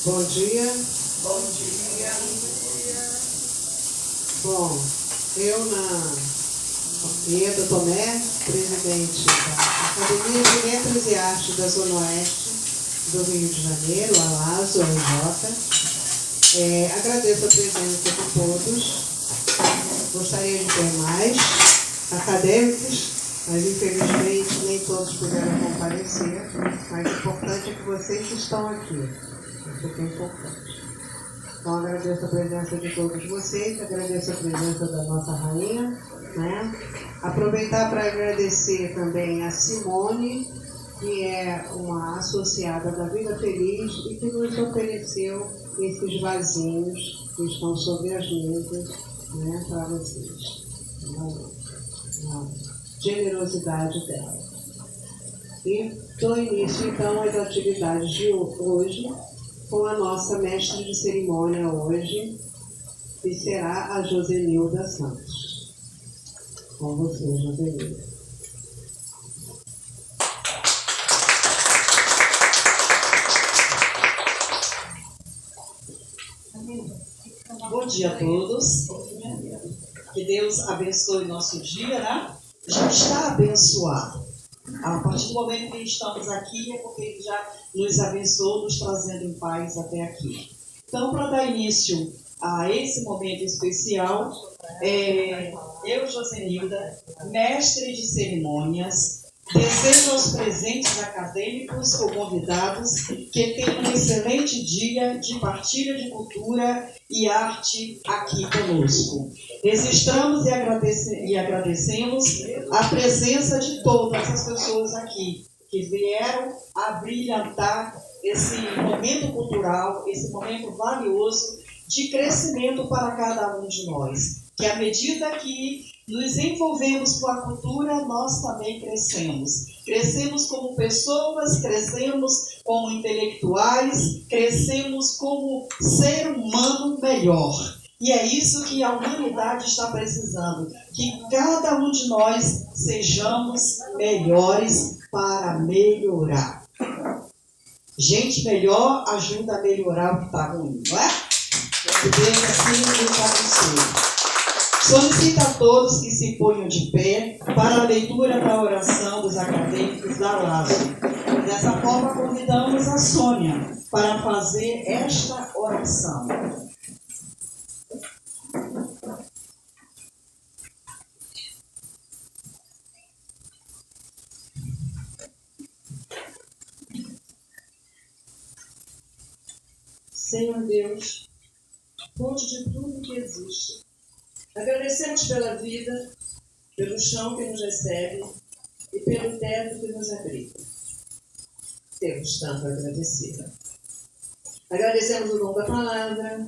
Bom dia. Bom dia. Bom, eu Ieda Tomé, presidente da Academia de Letras e Artes da Zona Oeste do Rio de Janeiro, a LASO, AJ. Agradeço a presença de todos. Gostaria de ter mais acadêmicos, mas infelizmente nem todos puderam comparecer. Mas o importante é que vocês estão aqui. Isso que é importante. Então, agradeço a presença de todos vocês, agradeço a presença da nossa rainha, né? Aproveitar para agradecer também a Simone, que é uma associada da Vida Feliz e que nos ofereceu esses vasinhos que estão sobre as mesas, né, para vocês. A generosidade dela. E dou início, então, às atividades de hoje, com a nossa mestre de cerimônia hoje, que será a Josenilda Santos. Com você, Josenilda. Bom dia a todos. Que Deus abençoe nosso dia, né? Já está abençoado. A partir do momento que estamos aqui, é porque Ele já nos abençoou, nos trazendo em paz até aqui. Então, para dar início a esse momento especial, eu, Josenilda, mestre de cerimônias, desejo aos presentes acadêmicos ou convidados que tenham um excelente dia de partilha de cultura e arte aqui conosco. Registramos e agradecemos a presença de todas as pessoas aqui que vieram a brilhantar esse momento cultural, esse momento valioso de crescimento para cada um de nós. Que à medida que nos envolvemos com a cultura, nós também crescemos. Crescemos como pessoas, crescemos como intelectuais, crescemos como ser humano melhor. E é isso que a humanidade está precisando, que cada um de nós sejamos melhores para melhorar. Gente melhor ajuda a melhorar o que está ruim, não é? Que Deus assim nos abençoe. Solicito a todos que se ponham de pé para a leitura da oração dos acadêmicos da LASO. Dessa forma, convidamos a Sônia para fazer esta oração. Senhor Deus, fonte de tudo que existe, agradecemos pela vida, pelo chão que nos recebe e pelo teto que nos abriga. Temos tanto a agradecer. Agradecemos o dom da palavra,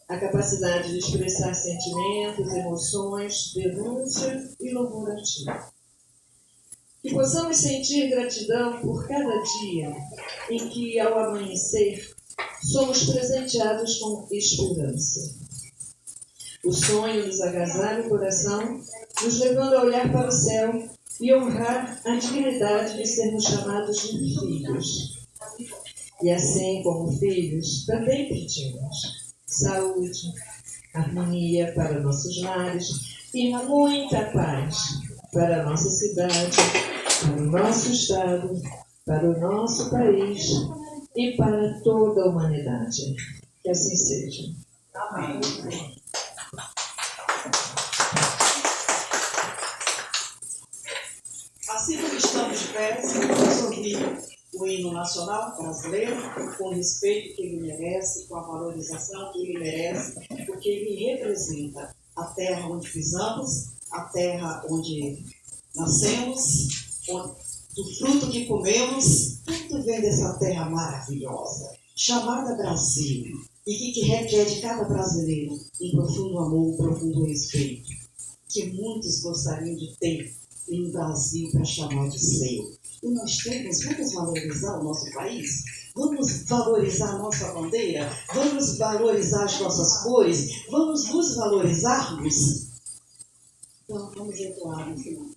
a capacidade de expressar sentimentos, emoções, denúncia e louvor a Ti. Que possamos sentir gratidão por cada dia em que, ao amanhecer, somos presenteados com esperança. O sonho nos agasalha o coração, nos levando a olhar para o céu e honrar a dignidade de sermos chamados de filhos. E assim, como filhos, também pedimos saúde, harmonia para nossos lares e muita paz para a nossa cidade, para o nosso estado, para o nosso país e para toda a humanidade. Que assim seja. Amém. Assim como estamos de pé, vamos ouvir o hino nacional brasileiro com o respeito que ele merece, com a valorização que ele merece, porque ele representa a terra onde pisamos, a terra onde nascemos, do fruto que comemos, tudo vem dessa terra maravilhosa, chamada Brasil, e que requer de cada brasileiro um profundo amor, um profundo respeito, que muitos gostariam de ter em um Brasil para chamar de seu. E nós vamos valorizar o nosso país? Vamos valorizar a nossa bandeira? Vamos valorizar as nossas cores? Vamos nos valorizarmos? Então, vamos entoar no final.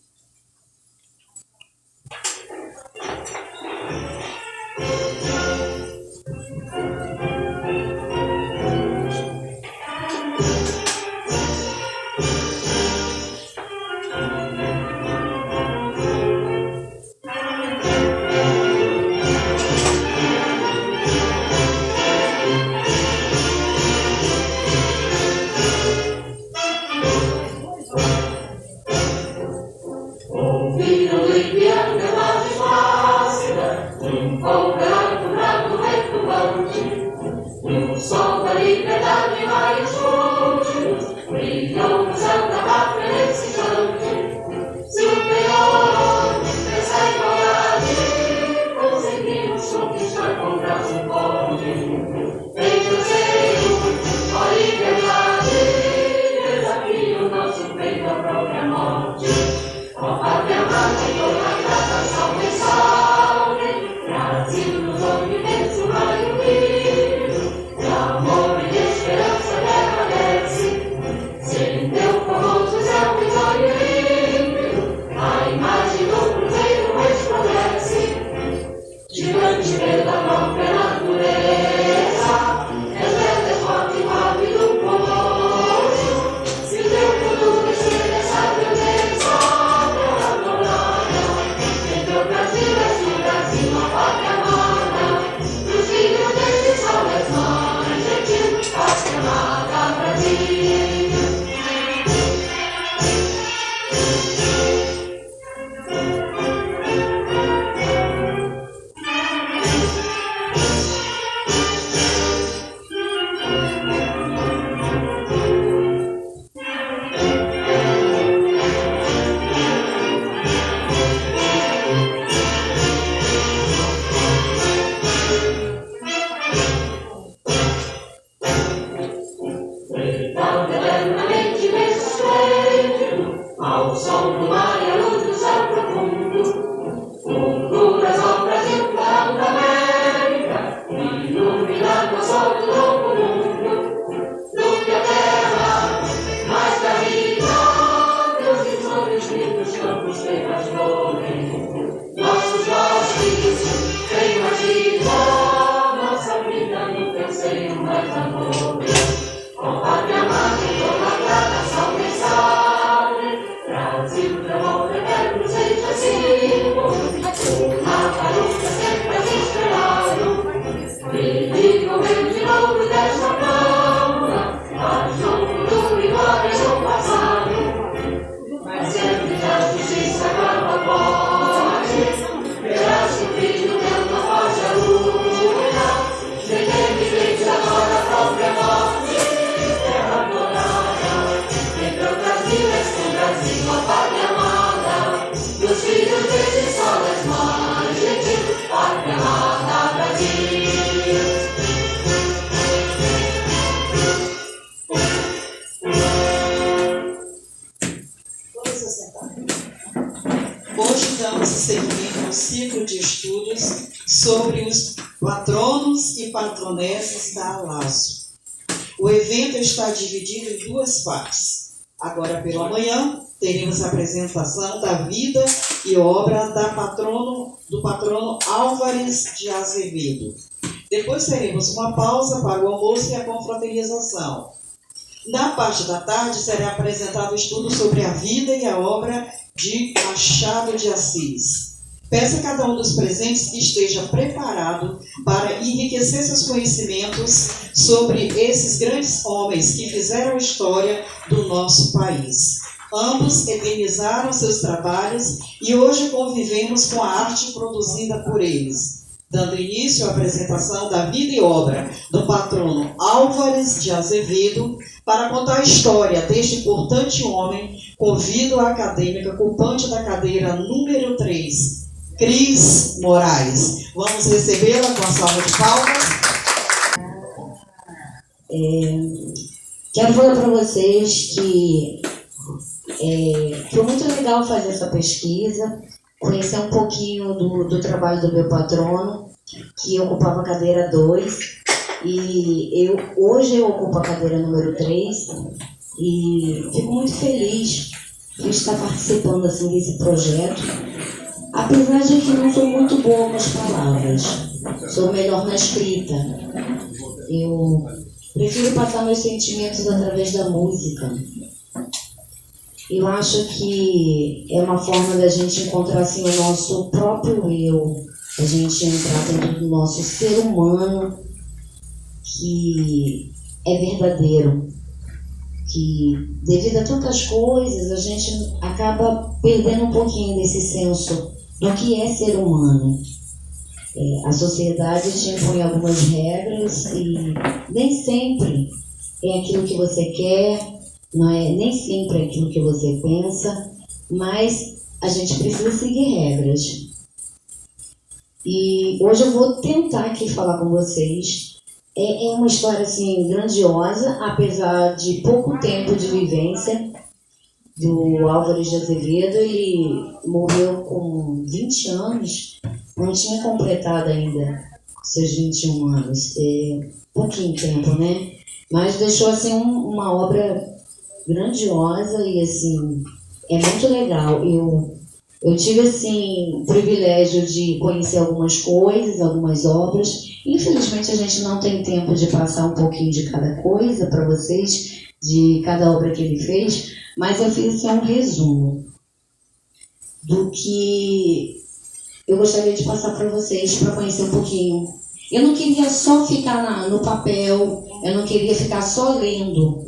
Hoje damos seguimento ao ciclo de estudos sobre os patronos e patronesses da ALASO. O evento está dividido em duas partes. Agora pela manhã, teremos a apresentação da vida e obra do patrono Álvares de Azevedo. Depois teremos uma pausa para o almoço e a confraternização. Na parte da tarde será apresentado o estudo sobre a vida e a obra de Machado de Assis. Peço a cada um dos presentes que esteja preparado para enriquecer seus conhecimentos sobre esses grandes homens que fizeram a história do nosso país. Ambos eternizaram seus trabalhos e hoje convivemos com a arte produzida por eles. Dando início à apresentação da vida e obra do patrono Álvares de Azevedo, para contar a história deste importante homem, convido a acadêmica ocupante da cadeira número 3, Cris Moraes. Vamos recebê-la com a salva de palmas. Quero falar para vocês que foi muito legal fazer essa pesquisa. conhecer um pouquinho do trabalho do meu patrono, que ocupava a cadeira 2, e hoje eu ocupo a cadeira número 3, e fico muito feliz de estar participando assim, desse projeto, apesar de que não sou muito boa com as palavras, sou melhor na escrita. Eu prefiro passar meus sentimentos através da música. Eu acho que é uma forma da gente encontrar assim, o nosso próprio eu, a gente entrar dentro do nosso ser humano que é verdadeiro, que devido a tantas coisas a gente acaba perdendo um pouquinho desse senso do que é ser humano. A sociedade te impõe algumas regras e nem sempre é aquilo que você quer, não é nem sempre é aquilo que você pensa, mas a gente precisa seguir regras. E hoje eu vou tentar aqui falar com vocês. É uma história assim grandiosa, apesar de pouco tempo de vivência, do Álvares de Azevedo. Ele morreu com 20 anos, não tinha completado ainda seus 21 anos. Pouquinho tempo, né? Mas deixou assim uma obra grandiosa e assim, é muito legal. Eu tive assim o privilégio de conhecer algumas coisas, algumas obras. Infelizmente a gente não tem tempo de passar um pouquinho de cada coisa para vocês, de cada obra que ele fez, mas eu fiz assim, um resumo do que eu gostaria de passar para vocês, para conhecer um pouquinho. Eu não queria só ficar no papel, eu não queria ficar só lendo,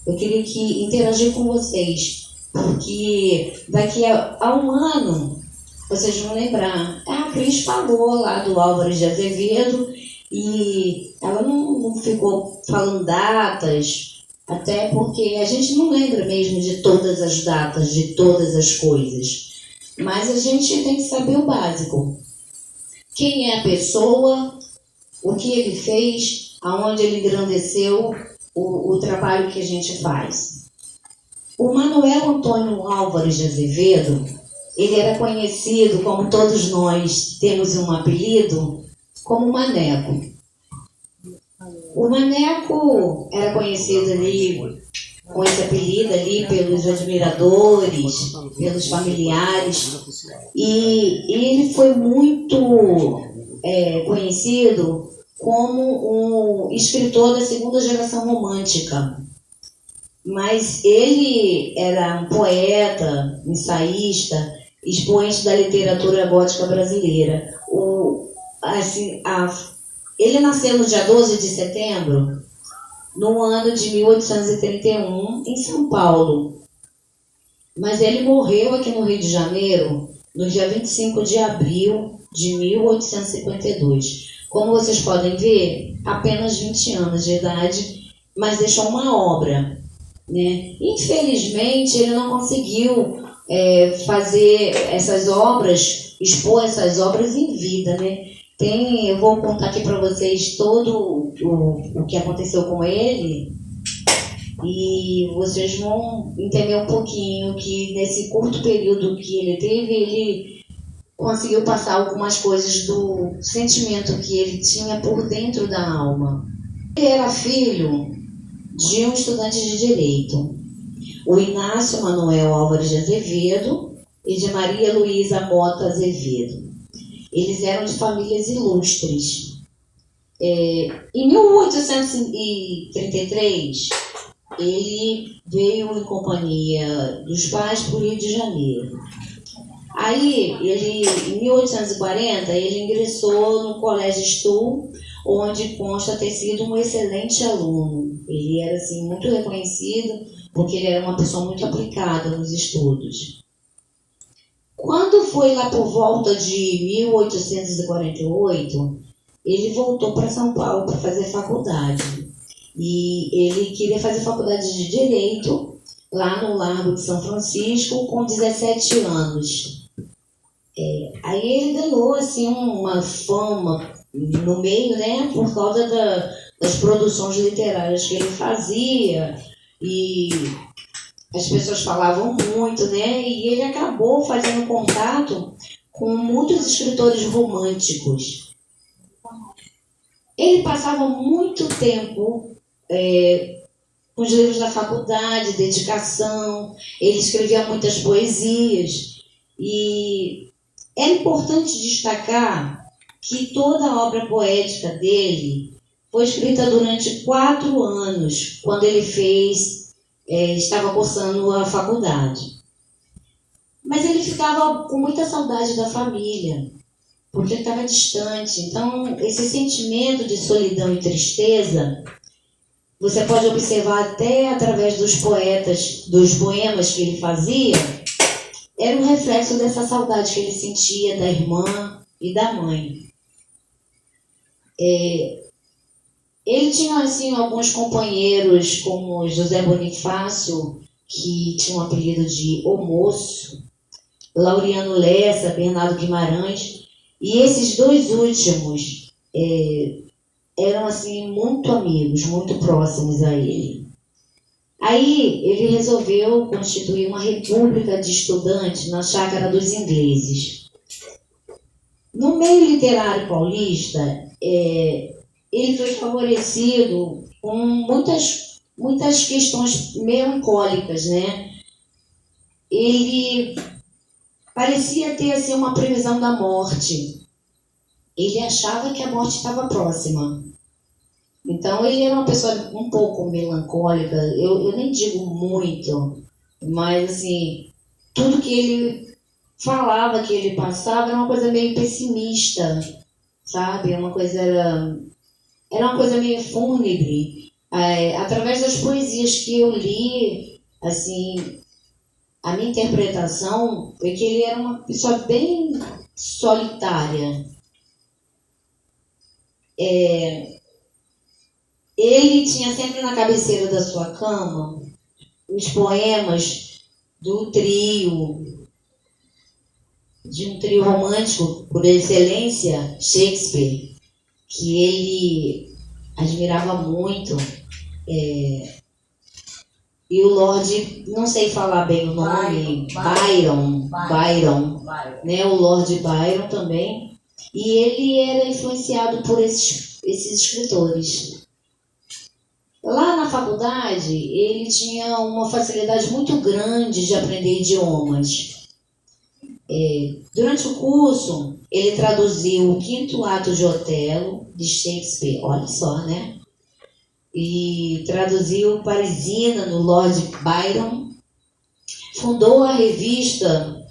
eu queria interagir com vocês, porque daqui a um ano vocês vão lembrar, a Cris falou lá do Álvares de Azevedo e ela não ficou falando datas, até porque a gente não lembra mesmo de todas as datas, de todas as coisas, mas a gente tem que saber o básico. Quem é a pessoa, o que ele fez, aonde ele engrandeceu o trabalho que a gente faz. O Manuel Antônio Álvares de Azevedo, ele era conhecido, como todos nós temos um apelido, como Maneco. O Maneco era conhecido ali, com esse apelido ali, pelos admiradores, pelos familiares, e ele foi muito conhecido como um escritor da segunda geração romântica. Mas ele era um poeta, ensaísta, expoente da literatura gótica brasileira. Ele nasceu no dia 12 de setembro, no ano de 1831, em São Paulo. Mas ele morreu aqui no Rio de Janeiro, no dia 25 de abril de 1852. Como vocês podem ver, apenas 20 anos de idade, mas deixou uma obra, né? Infelizmente, ele não conseguiu fazer essas obras, expor essas obras em vida, né? Eu vou contar aqui para vocês todo o que aconteceu com ele e vocês vão entender um pouquinho que nesse curto período que ele teve, ele conseguiu passar algumas coisas do sentimento que ele tinha por dentro da alma. Ele era filho de um estudante de direito, o Inácio Manuel Álvares de Azevedo e de Maria Luísa Mota Azevedo. Eles eram de famílias ilustres. Em 1833, ele veio em companhia dos pais para o Rio de Janeiro. Aí, em 1840, ele ingressou no Colégio Stoll, onde consta ter sido um excelente aluno. Ele era assim, muito reconhecido, porque ele era uma pessoa muito aplicada nos estudos. Quando foi lá por volta de 1848, ele voltou para São Paulo para fazer faculdade. E ele queria fazer faculdade de Direito, lá no Largo de São Francisco, com 17 anos. Aí ele ganhou assim, uma fama no meio, né, por causa das produções literárias que ele fazia, e as pessoas falavam muito, né, e ele acabou fazendo contato com muitos escritores românticos. Ele passava muito tempo com os livros da faculdade, dedicação, ele escrevia muitas poesias, e é importante destacar que toda a obra poética dele foi escrita durante 4 anos, quando ele estava cursando a faculdade. Mas ele ficava com muita saudade da família, porque ele estava distante. Então, esse sentimento de solidão e tristeza, você pode observar até através dos poemas que ele fazia, era um reflexo dessa saudade que ele sentia da irmã e da mãe. Ele tinha assim alguns companheiros, como José Bonifácio, que tinha um apelido de O Moço, Laureano Lessa, Bernardo Guimarães, e esses 2 últimos eram assim muito amigos, muito próximos a ele. Aí ele resolveu constituir uma república de estudantes na Chácara dos Ingleses. No meio literário paulista, ele foi favorecido com muitas questões melancólicas, né? Ele parecia ter assim, uma previsão da morte. Ele achava que a morte estava próxima. Então, ele era uma pessoa um pouco melancólica. Eu nem digo muito, mas assim, tudo que ele falava, que ele passava, era uma coisa meio pessimista, sabe? Era uma coisa meio fúnebre. Através das poesias que eu li, assim, a minha interpretação é que ele era uma pessoa bem solitária. Ele tinha sempre na cabeceira da sua cama os poemas de um trio romântico por excelência, Shakespeare, que ele admirava muito. E o Lord, não sei falar bem o nome, Byron, né? O Lord Byron também. E ele era influenciado por esses escritores. Lá na faculdade, ele tinha uma facilidade muito grande de aprender idiomas. Durante o curso, ele traduziu o 5º ato de Otelo, de Shakespeare, olha só, né? E traduziu Parisina, no Lord Byron. Fundou a revista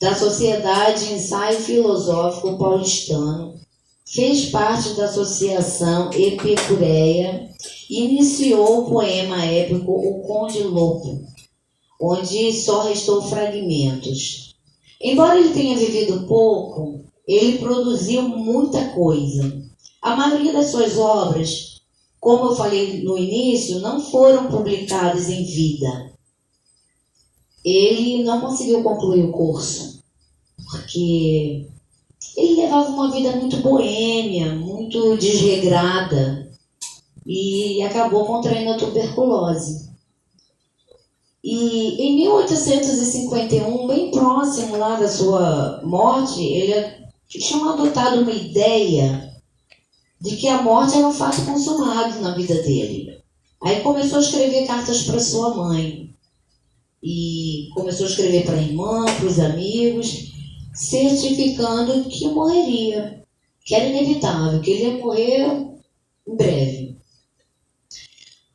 da Sociedade Ensaio Filosófico Paulistano. Fez parte da Associação Epicureia. Iniciou o poema épico O Conde Lopo, onde só restou fragmentos. Embora ele tenha vivido pouco, ele produziu muita coisa. A maioria das suas obras, como eu falei no início, não foram publicadas em vida. Ele não conseguiu concluir o curso, porque ele levava uma vida muito boêmia, muito desregrada, e acabou contraindo a tuberculose. E em 1851, bem próximo lá da sua morte, ele tinha adotado uma ideia de que a morte era um fato consumado na vida dele. Aí começou a escrever cartas para sua mãe. E começou a escrever para a irmã, para os amigos, certificando que morreria, que era inevitável, que ele ia morrer em breve.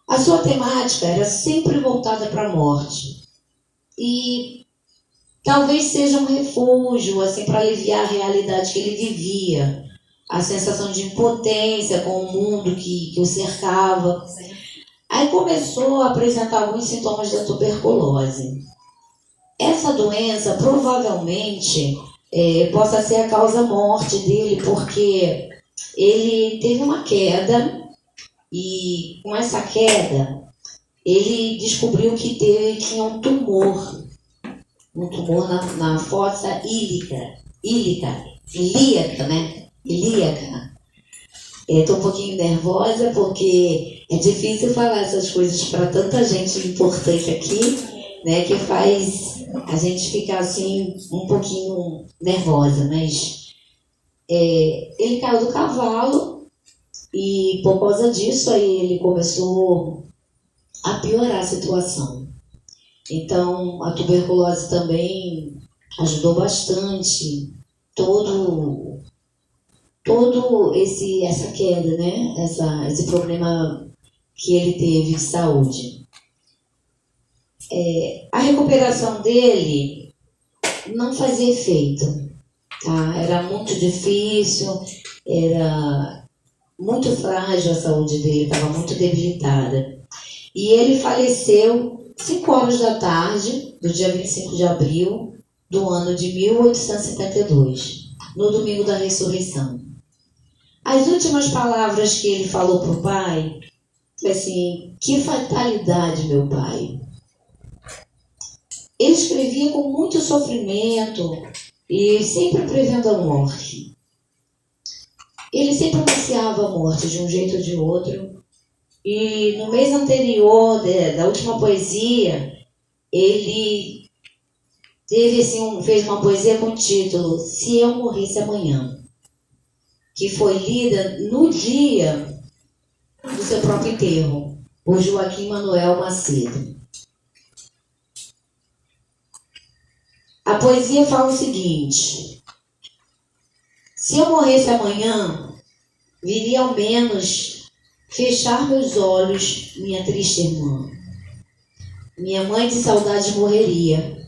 A sua temática era sempre voltada para a morte. E talvez seja um refúgio assim, para aliviar a realidade que ele vivia. A sensação de impotência com o mundo que o cercava. Aí começou a apresentar alguns sintomas da tuberculose. Essa doença provavelmente possa ser a causa-morte dele, porque ele teve uma queda e com essa queda ele descobriu que tinha um tumor na fossa ilíaca, né? Ilíaca. Estou um pouquinho nervosa porque é difícil falar essas coisas para tanta gente importante aqui né, que faz a gente ficar assim um pouquinho nervosa, mas ele caiu do cavalo e por causa disso aí ele começou a piorar a situação. Então a tuberculose também ajudou bastante todo essa queda, né, esse problema que ele teve de saúde. A recuperação dele não fazia efeito, tá? Era muito difícil, era muito frágil a saúde dele, estava muito debilitada. E ele faleceu 5 horas da tarde, do dia 25 de abril do ano de 1872, no domingo da ressurreição. As últimas palavras que ele falou para o pai foi assim: que fatalidade, meu pai. Ele escrevia com muito sofrimento e sempre prevendo a morte. Ele sempre anunciava a morte de um jeito ou de outro. E no mês anterior da última poesia, ele fez uma poesia com o título Se Eu Morresse Amanhã, que foi lida no dia do seu próprio enterro, por Joaquim Manuel Macedo. A poesia fala o seguinte: se eu morresse amanhã, viria ao menos fechar meus olhos, minha triste irmã. Minha mãe de saudade morreria.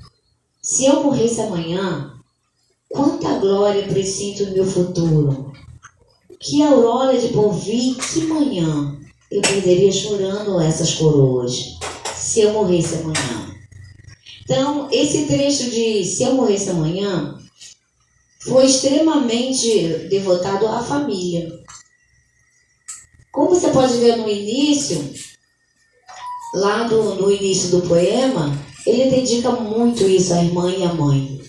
Se eu morresse amanhã, quanta glória presinto no meu futuro. Que aurora de porvir, que manhã eu perderia chorando essas coroas, se eu morresse amanhã. Então, esse trecho de Se Eu Morresse Amanhã foi extremamente devotado à família. Como você pode ver no início, lá no início do poema, ele dedica muito isso à irmã e à mãe.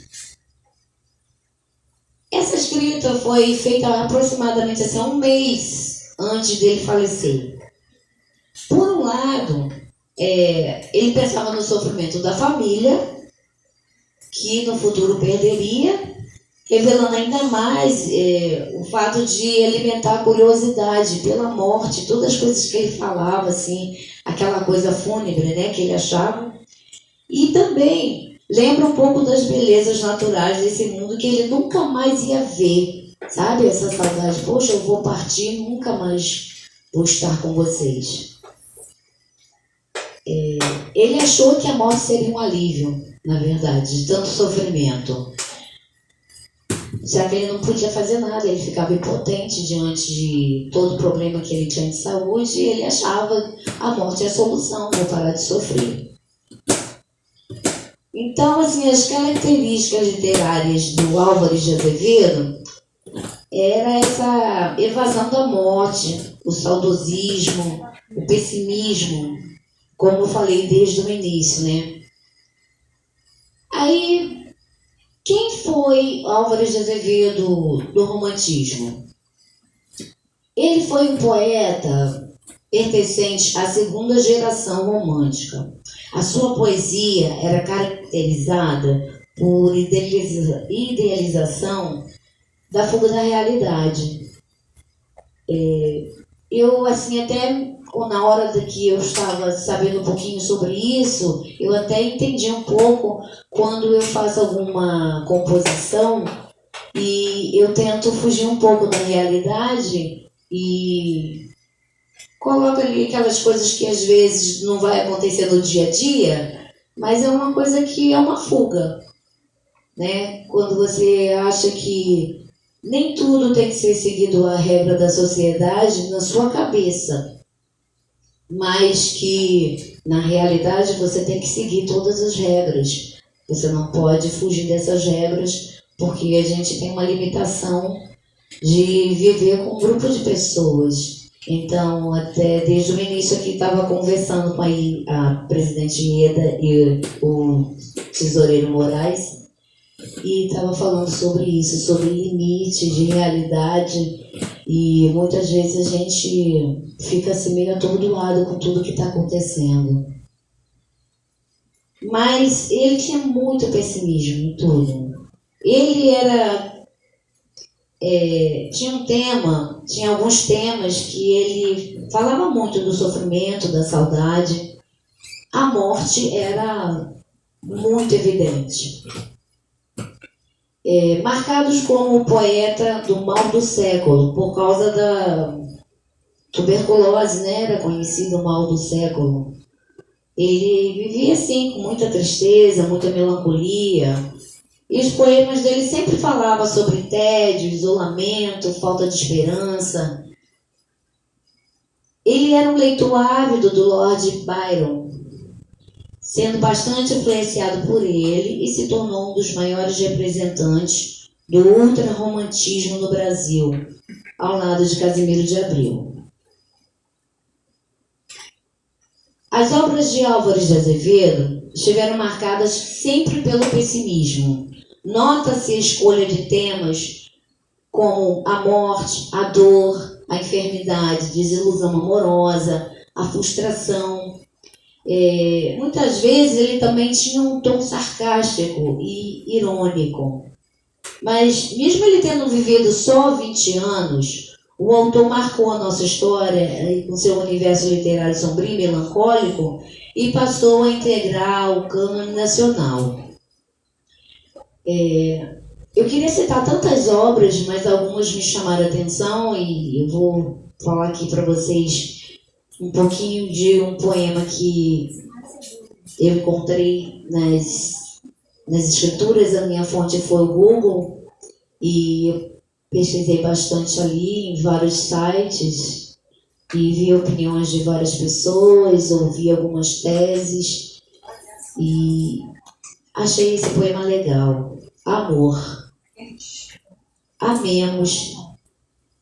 Essa escrita foi feita aproximadamente assim, 1 mês antes dele falecer. Por um lado, ele pensava no sofrimento da família, que no futuro perderia, revelando ainda mais o fato de alimentar a curiosidade pela morte, todas as coisas que ele falava, assim, aquela coisa fúnebre, né, que ele achava. E também lembra um pouco das belezas naturais desse mundo que ele nunca mais ia ver, sabe? Essa saudade, poxa, eu vou partir, nunca mais vou estar com vocês. Ele achou que a morte seria um alívio, na verdade, de tanto sofrimento. Já que ele não podia fazer nada, ele ficava impotente diante de todo o problema que ele tinha de saúde, e ele achava a morte a solução, vou parar de sofrer. Então, assim, as características literárias do Álvares de Azevedo era essa evasão da morte, o saudosismo, o pessimismo, como eu falei desde o início, né? Aí, quem foi Álvares de Azevedo do romantismo? Ele foi um poeta pertencente à 2ª geração romântica. A sua poesia era caracterizada por idealização da fuga da realidade. Eu, assim, até na hora que eu estava sabendo um pouquinho sobre isso, eu até entendi um pouco quando eu faço alguma composição e eu tento fugir um pouco da realidade e coloco ali aquelas coisas que às vezes não vai acontecer no dia a dia, mas é uma coisa que é uma fuga, né? Quando você acha que nem tudo tem que ser seguido a regra da sociedade na sua cabeça, mas que na realidade você tem que seguir todas as regras. Você não pode fugir dessas regras, porque a gente tem uma limitação de viver com um grupo de pessoas. Então, até desde o início aqui estava conversando com a presidente Ieda e o tesoureiro Moraes, e estava falando sobre isso, sobre limite de realidade, e muitas vezes a gente fica assim meio atordoado com tudo que está acontecendo. mas ele tinha muito pessimismo em tudo. Ele tinha alguns temas que ele falava muito do sofrimento, da saudade. A morte era muito evidente. Marcados como o poeta do mal do século, por causa da tuberculose, né? Era conhecido o mal do século. Ele vivia assim, com muita tristeza, muita melancolia. E os poemas dele sempre falavam sobre tédio, isolamento, falta de esperança. Ele era um leitor ávido do Lord Byron, sendo bastante influenciado por ele, e se tornou um dos maiores representantes do ultrarromantismo no Brasil, ao lado de Casimiro de Abreu. As obras de Álvares de Azevedo estiveram marcadas sempre pelo pessimismo. Nota-se a escolha de temas como a morte, a dor, a enfermidade, desilusão amorosa, a frustração. Muitas vezes ele também tinha um tom sarcástico e irônico. Mas, mesmo ele tendo vivido só 20 anos, o autor marcou a nossa história com seu universo literário sombrio e melancólico e passou a integrar o cânone nacional. Eu queria citar tantas obras, mas algumas me chamaram a atenção e eu vou falar aqui para vocês um pouquinho de um poema que eu encontrei nas escrituras. A minha fonte foi o Google e eu pesquisei bastante ali em vários sites e vi opiniões de várias pessoas, ouvi algumas teses e achei esse poema legal. Amor. Amemos.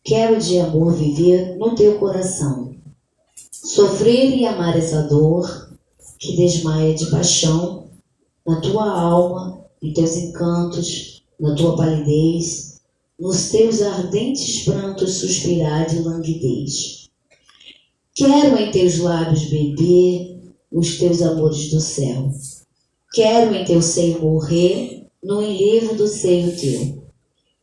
Quero de amor viver no teu coração. Sofrer e amar essa dor que desmaia de paixão na tua alma, em teus encantos, na tua palidez, nos teus ardentes prantos suspirar de languidez. Quero em teus lábios beber os teus amores do céu. Quero em teu seio morrer no enlevo do seio teu.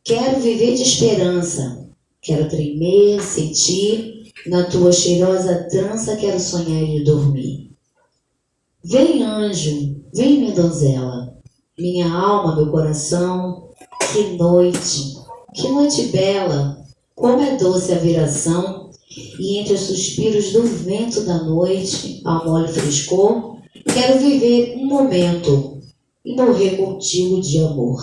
Quero viver de esperança. Quero tremer, sentir na tua cheirosa trança. Quero sonhar e dormir. Vem, anjo, vem, minha donzela, minha alma, meu coração. Que noite bela, como é doce a viração, e entre os suspiros do vento da noite, ao mole frescor, quero viver um momento e morrer contigo de amor.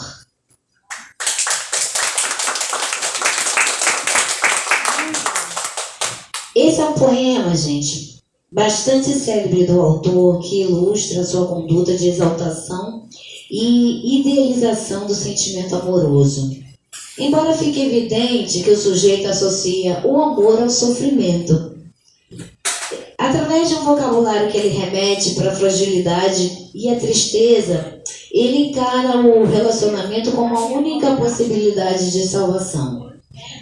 Esse é um poema, gente, bastante célebre do autor, que ilustra sua conduta de exaltação e idealização do sentimento amoroso. Embora fique evidente que o sujeito associa o amor ao sofrimento, através de um vocabulário que ele remete para a fragilidade e a tristeza, ele encara o relacionamento como a única possibilidade de salvação.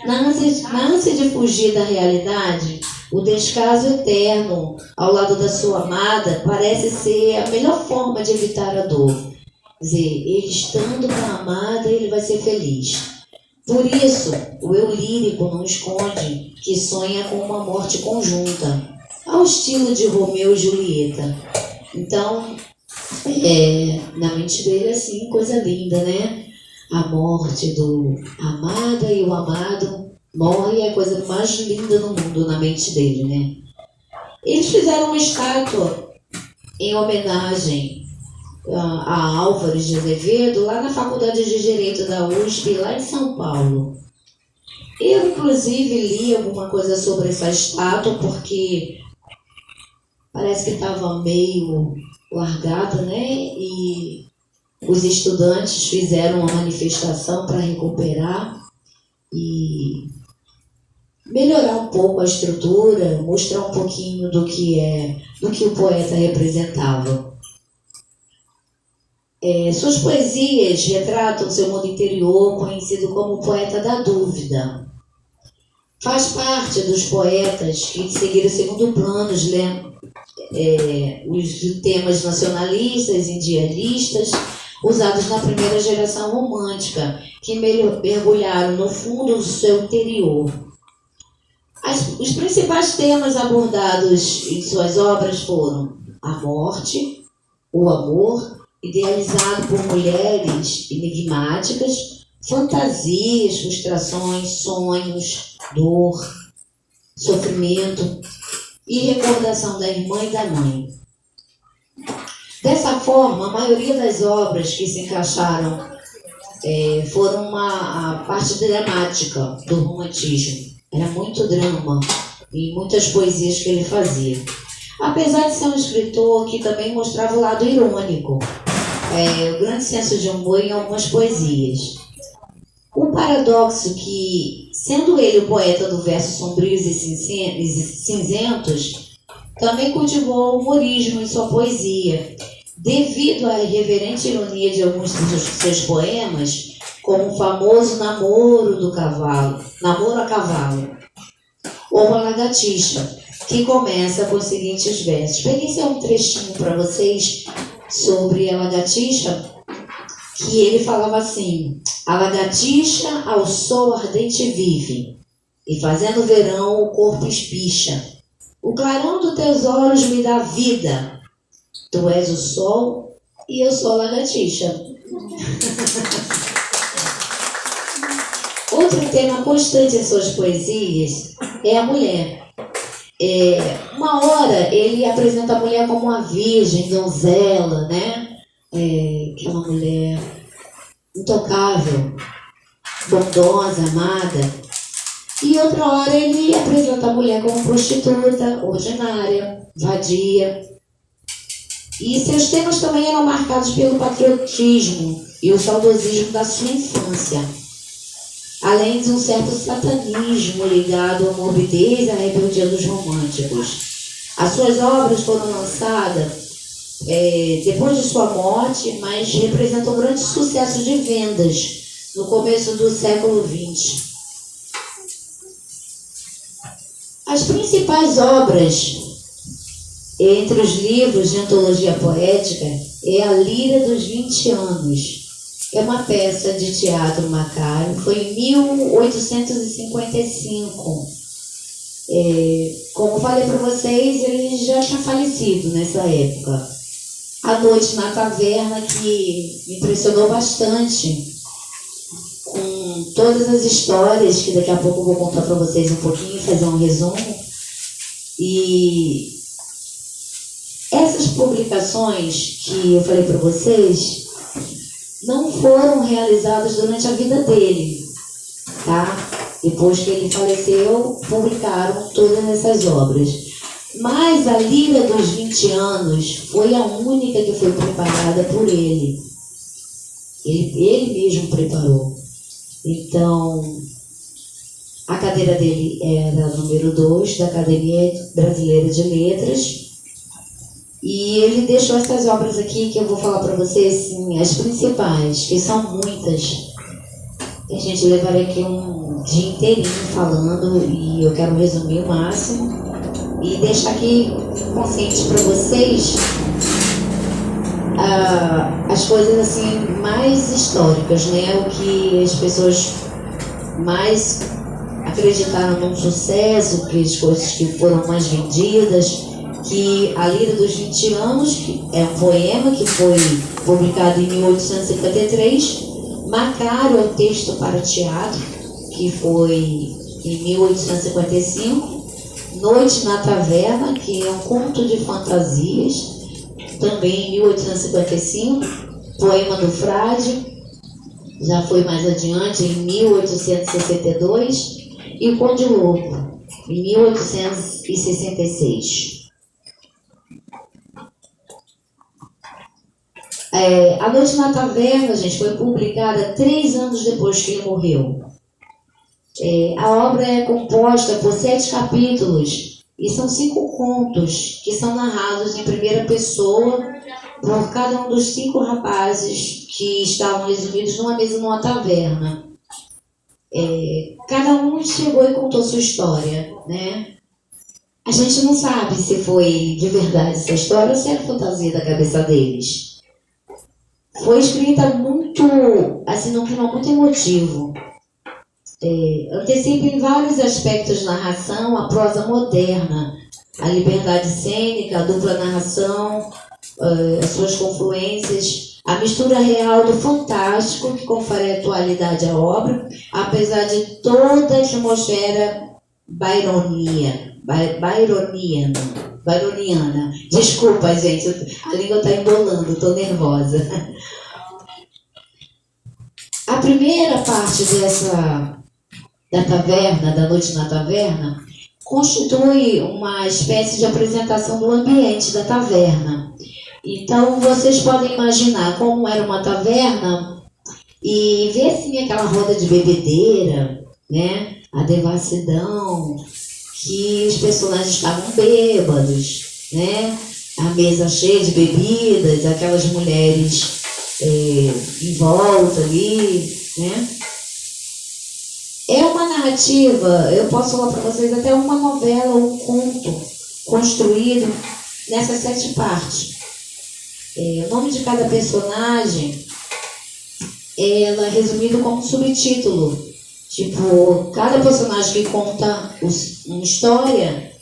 Na ânsia de fugir da realidade, o descaso eterno ao lado da sua amada parece ser a melhor forma de evitar a dor. Quer dizer, ele estando com a amada, ele vai ser feliz. Por isso, o eu lírico não esconde que sonha com uma morte conjunta, ao estilo de Romeu e Julieta. Então, na mente dele, assim, coisa linda, né? A morte do amada e o amado morre, é a coisa mais linda no mundo na mente dele, né? Eles fizeram uma estátua em homenagem a Álvares de Azevedo lá na Faculdade de Direito da USP, lá em São Paulo. Eu, inclusive, li alguma coisa sobre essa estátua, porque parece que estava meio largada, né? E os estudantes fizeram uma manifestação para recuperar e melhorar um pouco a estrutura, mostrar um pouquinho do que o poeta representava. Suas poesias retratam seu mundo interior, conhecido como o poeta da dúvida. Faz parte dos poetas que seguiram segundo plano, os temas nacionalistas, indianistas, usados na primeira geração romântica, que mergulharam no fundo do seu interior. Os principais temas abordados em suas obras foram a morte, o amor, idealizado por mulheres enigmáticas, fantasias, frustrações, sonhos, dor, sofrimento e recordação da irmã e da mãe. Dessa forma, a maioria das obras que se encaixaram foram a parte dramática do romantismo. Era muito drama e muitas poesias que ele fazia. Apesar de ser um escritor que também mostrava o lado irônico, o grande senso de humor em algumas poesias. O paradoxo que, sendo ele o poeta do verso sombrios e cinzentos, também cultivou o humorismo em sua poesia, devido à irreverente ironia de alguns dos seus poemas, como o famoso Namoro a Cavalo, ou a Lagartixa, que começa com os seguintes versos. Peguei um trechinho para vocês sobre a lagartixa, que ele falava assim: a lagartixa ao sol ardente vive, e fazendo verão o corpo espicha. O clarão dos teus olhos me dá vida, tu és o sol e eu sou a lagartixa. Outro tema constante em suas poesias é a mulher. Uma hora ele apresenta a mulher como uma virgem, donzela, né? Que é uma mulher intocável, bondosa, amada. E outra hora ele apresenta a mulher como prostituta, ordinária, vadia. E seus temas também eram marcados pelo patriotismo e o saudosismo da sua infância, além de um certo satanismo ligado à morbidez e à rebeldia dos românticos. As suas obras foram lançadas depois de sua morte, mas representam um grande sucesso de vendas no começo do século XX. As principais obras entre os livros de antologia poética é a Lira dos 20 Anos. É uma peça de teatro macário, foi em 1855. Como falei para vocês, ele já tinha falecido nessa época. A Noite na Taverna, que me impressionou bastante, com todas as histórias, que daqui a pouco eu vou contar para vocês um pouquinho, fazer um resumo. E essas publicações que eu falei para vocês não foram realizadas durante a vida dele, tá? Depois que ele faleceu, publicaram todas essas obras. Mas a Lira dos 20 Anos foi a única que foi preparada por ele. Ele mesmo preparou. Então, a cadeira dele era número 2 da Academia Brasileira de Letras. E ele deixou essas obras aqui que eu vou falar para vocês, assim, as principais, que são muitas. A gente levaria aqui um dia inteirinho falando e eu quero resumir o máximo e deixar aqui consciente para vocês as coisas assim mais históricas, né? O que as pessoas mais acreditaram num sucesso, que as coisas que foram mais vendidas. Que a Lira dos 20 Anos, que é um poema que foi publicado em 1853, Macário é o texto para teatro, que foi em 1855, Noite na Taverna, que é um conto de fantasias, também em 1855, Poema do Frade, já foi mais adiante, em 1862, e O Conde Lobo, em 1866. A Noite na Taverna, gente, foi publicada 3 anos depois que ele morreu. A obra é composta por 7 capítulos e são 5 contos que são narrados em primeira pessoa por cada um dos 5 rapazes que estavam resumidos numa mesa numa taverna. Cada um chegou e contou sua história, né? A gente não sabe se foi de verdade essa história ou se era fantasia da cabeça deles. Foi escrita muito, assim, num clima muito emotivo. Antecipa em vários aspectos da narração a prosa moderna, a liberdade cênica, a dupla narração, as suas confluências, a mistura real do fantástico que confere atualidade à obra, apesar de toda a atmosfera byroniana. Desculpa, gente, a língua está embolando, estou nervosa. A primeira parte da taverna, da noite na taverna, constitui uma espécie de apresentação do ambiente da taverna. Então, vocês podem imaginar como era uma taverna e ver assim aquela roda de bebedeira, né? A devassidão, que os personagens estavam bêbados, né? A mesa cheia de bebidas, aquelas mulheres em volta ali, né? É uma narrativa, eu posso falar para vocês, até uma novela, um conto construído nessas 7 partes. O nome de cada personagem ela é resumido como subtítulo. Tipo, cada personagem que conta uma história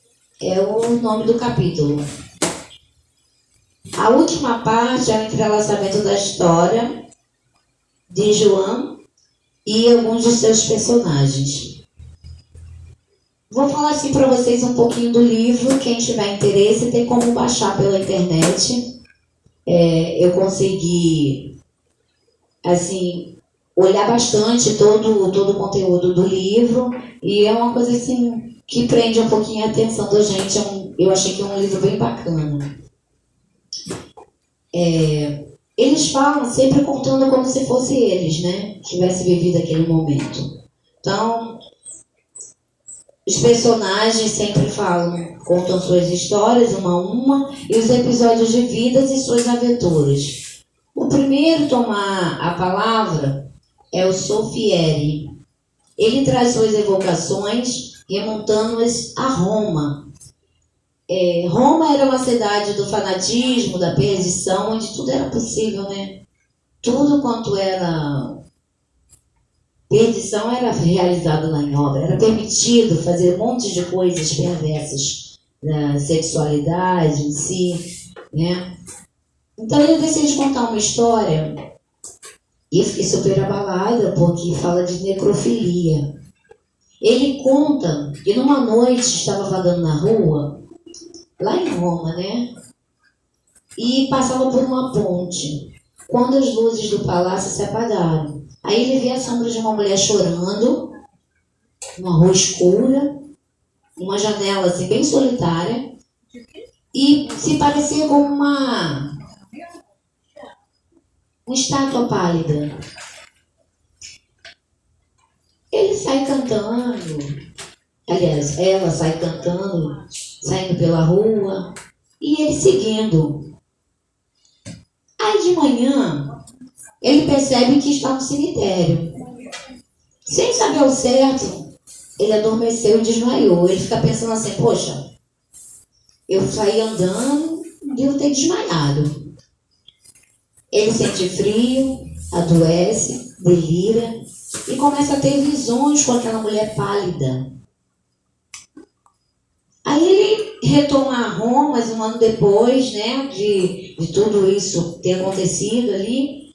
é o nome do capítulo. A última parte é o entrelaçamento da história de João e alguns de seus personagens. Vou falar assim para vocês um pouquinho do livro. Quem tiver interesse tem como baixar pela internet. Eu consegui assim olhar bastante todo o conteúdo do livro e é uma coisa assim que prende um pouquinho a atenção da gente. Eu achei que é um livro bem bacana. Eles falam sempre contando como se fosse eles, né? Tivesse vivido aquele momento. Então, os personagens sempre falam, contam suas histórias uma a uma e os episódios de vidas e suas aventuras. O primeiro a tomar a palavra é o Sofieri. Ele traz suas evocações remontando-as a Roma. Roma era uma cidade do fanatismo, da perdição, onde tudo era possível, né? Tudo quanto era perdição era realizado lá em obra. Era permitido fazer um monte de coisas perversas na sexualidade em si, né? Então ele decide contar uma história e eu fiquei super abalada porque fala de necrofilia. Ele conta que numa noite estava vagando na rua, lá em Roma, né? E passava por uma ponte, quando as luzes do palácio se apagaram. Aí ele vê a sombra de uma mulher chorando, uma rua escura, uma janela assim bem solitária, e se parecia com uma estátua pálida. Ele sai cantando, aliás, ela sai cantando, saindo pela rua, e ele seguindo. Aí de manhã, ele percebe que está no cemitério. Sem saber ao certo, ele adormeceu e desmaiou. Ele fica pensando assim, poxa, eu saí andando e devo ter desmaiado. Ele sente frio, adoece, delira e começa a ter visões com aquela mulher pálida. Aí ele retoma a Roma, mais um ano depois, né, de tudo isso ter acontecido ali,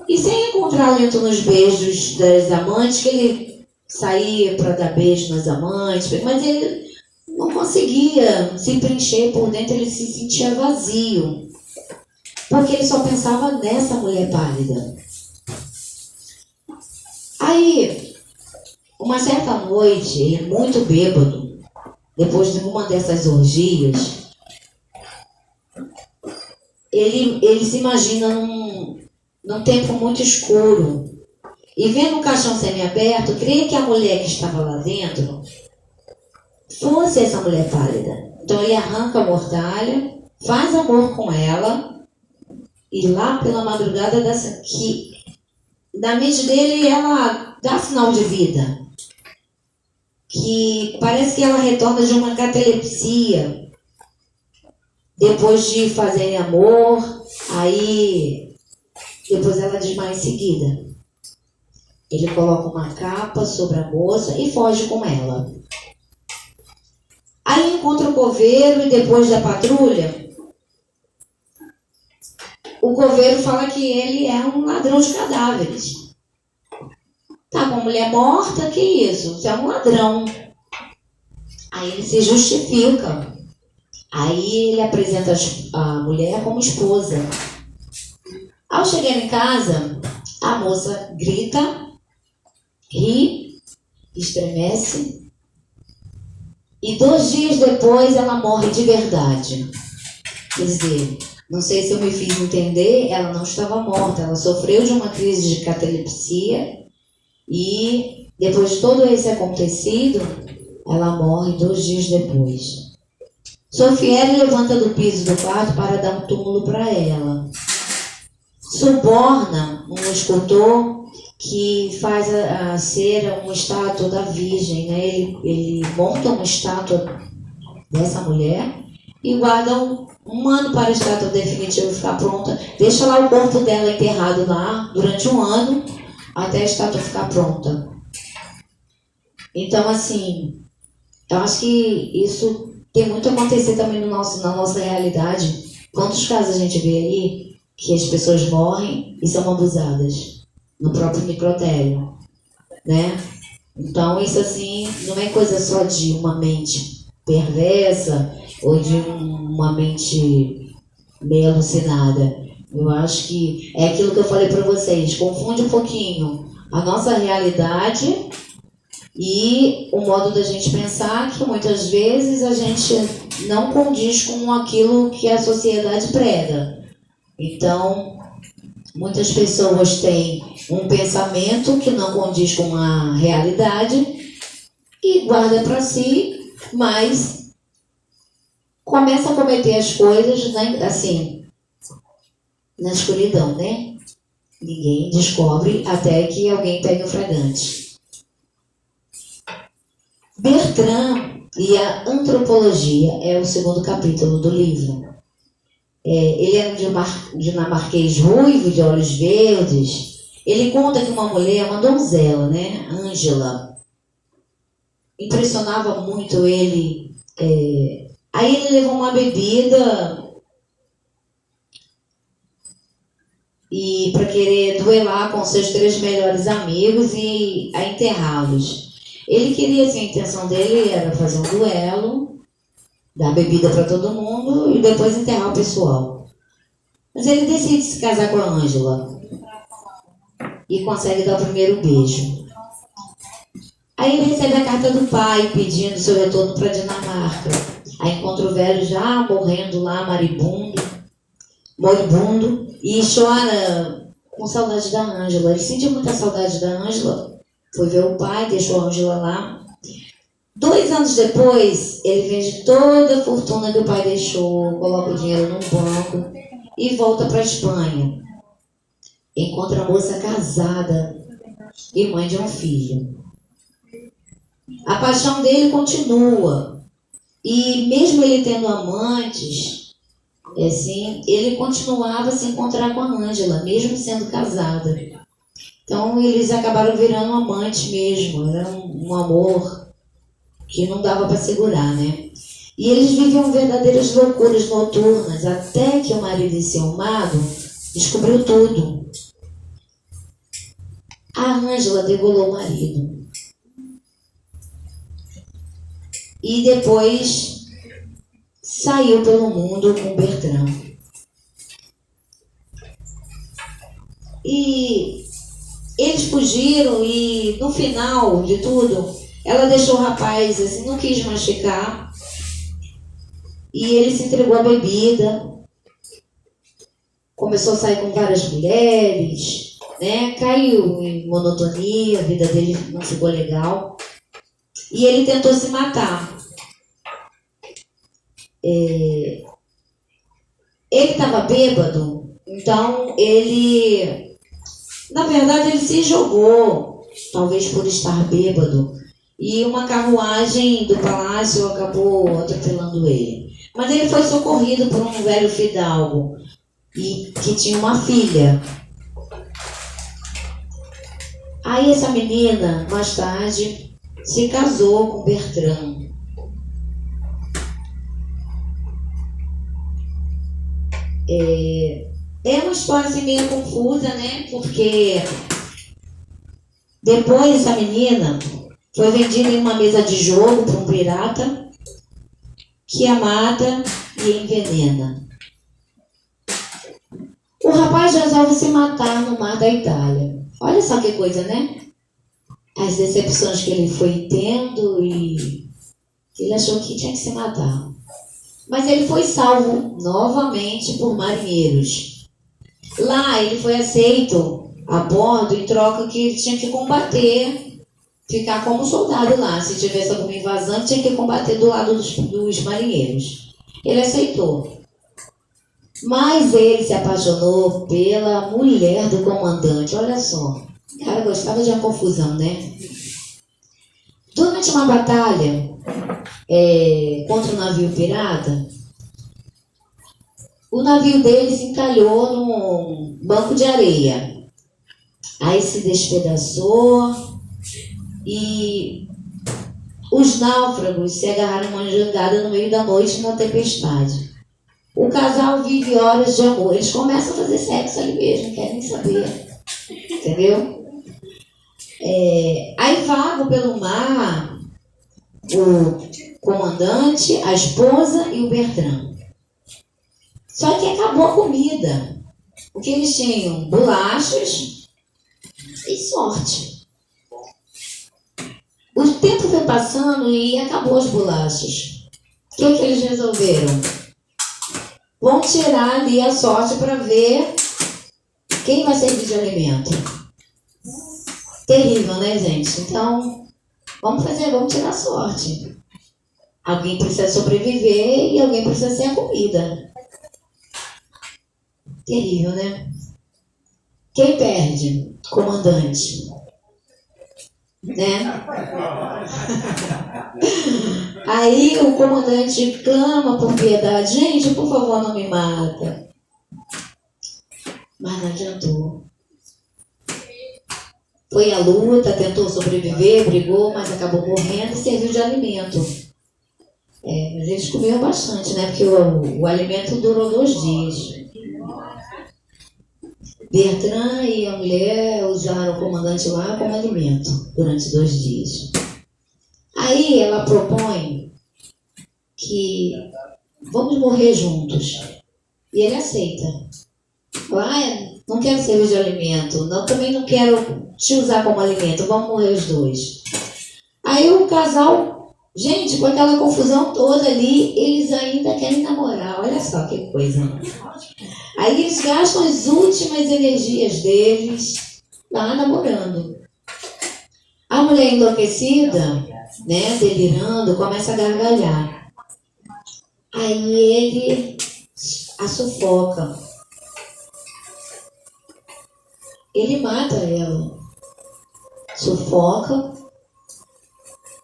e sem encontrar alento nos beijos das amantes, que ele saía para dar beijo nas amantes, mas ele não conseguia se preencher por dentro, ele se sentia vazio, porque ele só pensava nessa mulher pálida. Aí, uma certa noite, ele muito bêbado, depois de uma dessas orgias, ele se imagina num tempo muito escuro. E vendo um caixão semi-aberto, creia que a mulher que estava lá dentro fosse essa mulher pálida. Então ele arranca a mortalha, faz amor com ela, e lá pela madrugada, da mente dele, ela dá sinal de vida. que parece que ela retorna de uma catalepsia depois de fazerem amor, aí depois ela desmaia em seguida. Ele coloca uma capa sobre a moça e foge com ela. Aí encontra o coveiro e depois da patrulha, o coveiro fala que ele é um ladrão de cadáveres. Tá com a mulher morta, que isso? Você é um ladrão. Aí ele se justifica. Aí ele apresenta a mulher como esposa. Ao chegar em casa, a moça grita, ri, estremece. E 2 dias depois ela morre de verdade. Quer dizer, não sei se eu me fiz entender, ela não estava morta. Ela sofreu de uma crise de catalepsia. E depois de todo esse acontecido, ela morre 2 dias depois. Sofiele levanta do piso do quarto para dar um túmulo para ela. Suborna um escultor que faz a cera uma estátua da Virgem, né? Ele monta uma estátua dessa mulher e guarda um ano para a estátua definitiva ficar pronta. Deixa lá o corpo dela enterrado lá durante 1 ano até a estátua ficar pronta. Então, assim, eu acho que isso tem muito a acontecer também na nossa realidade. Quantos casos a gente vê aí que as pessoas morrem e são abusadas no próprio necrotério, né? Então, isso assim, não é coisa só de uma mente perversa ou de uma mente meio alucinada. Eu acho que é aquilo que eu falei para vocês, confunde um pouquinho a nossa realidade e o modo da gente pensar, que muitas vezes a gente não condiz com aquilo que a sociedade prega. Então, muitas pessoas têm um pensamento que não condiz com a realidade e guarda para si, mas começa a cometer as coisas, né, assim, na escuridão, né? Ninguém descobre até que alguém pegue o flagrante. Bertrand e a antropologia é o 2º capítulo do livro. Ele era um dinamarquês ruivo, de olhos verdes. Ele conta que uma mulher, uma donzela, né, Ângela, impressionava muito ele. Aí ele levou uma bebida e para querer duelar com seus 3 melhores amigos e a enterrá-los. Ele queria, assim, a intenção dele era fazer um duelo, dar bebida para todo mundo e depois enterrar o pessoal. Mas ele decide se casar com a Ângela e consegue dar o primeiro beijo. Aí ele recebe a carta do pai pedindo seu retorno para a Dinamarca. Aí encontra o velho já morrendo lá, moribundo, e chora com saudade da Ângela. Ele sentiu muita saudade da Ângela, foi ver o pai, deixou a Ângela lá. 2 anos depois, ele vende toda a fortuna que o pai deixou, coloca o dinheiro num banco e volta para a Espanha. Encontra a moça casada e mãe de um filho. A paixão dele continua. E mesmo ele tendo amantes, assim, ele continuava a se encontrar com a Ângela, mesmo sendo casada. Então eles acabaram virando amantes mesmo. Era um amor que não dava para segurar, né? E eles viviam verdadeiras loucuras noturnas, até que o marido enciumado descobriu tudo. A Ângela degolou o marido. E depois saiu pelo mundo com Bertrand. E eles fugiram e no final de tudo, ela deixou o rapaz, assim, não quis mais ficar. E ele se entregou à bebida. Começou a sair com várias mulheres, né? Caiu em monotonia, a vida dele não ficou legal. E ele tentou se matar. Ele estava bêbado, então ele, na verdade, ele se jogou, talvez por estar bêbado, e uma carruagem do palácio acabou atropelando ele. Mas ele foi socorrido por um velho fidalgo e que tinha uma filha. Aí essa menina, mais tarde, se casou com Bertrand. É uma história assim, meio confusa, né? Porque depois essa menina foi vendida em uma mesa de jogo para um pirata que a mata e envenena. O rapaz resolve se matar no mar da Itália. Olha só que coisa, né? As decepções que ele foi tendo e ele achou que tinha que se matar. Mas ele foi salvo novamente por marinheiros. Lá ele foi aceito a bordo em troca que ele tinha que combater, ficar como soldado lá. Se tivesse alguma invasão, tinha que combater do lado dos marinheiros. Ele aceitou. Mas ele se apaixonou pela mulher do comandante. Olha só, o cara gostava de uma confusão, né? Durante uma batalha contra um navio pirata, o navio dele se encalhou num banco de areia. Aí se despedaçou e os náufragos se agarraram uma jangada no meio da noite na tempestade. O casal vive horas de amor. Eles começam a fazer sexo ali mesmo, não querem nem saber. Entendeu? Aí vagam pelo mar o comandante, a esposa e o Bertrand. Só que acabou a comida. Porque eles tinham bolachas e sorte. O tempo foi passando e acabou as bolachas. O que eles resolveram? Vão tirar ali a sorte para ver quem vai servir de alimento. Terrível, né, gente? Então, vamos tirar a sorte. Alguém precisa sobreviver e alguém precisa ser a comida. Terrível, né? Quem perde? Comandante. Né? Aí o comandante clama por piedade. Gente, por favor, não me mata. Mas não adiantou. Foi à luta, tentou sobreviver, brigou, mas acabou morrendo e serviu de alimento. Mas eles comiam bastante, né? Porque o alimento durou 2 dias. Bertrand e a mulher usaram o comandante lá como alimento durante 2 dias. Aí ela propõe que vamos morrer juntos. E ele aceita. Não quero servir de alimento, também não quero te usar como alimento, vamos morrer os 2. Aí o casal, gente, com aquela confusão toda ali, eles ainda querem namorar. Olha só que coisa. Aí eles gastam as últimas energias deles lá namorando. A mulher enlouquecida, né, delirando, começa a gargalhar. Aí ele a sufoca. Ele mata ela, sufoca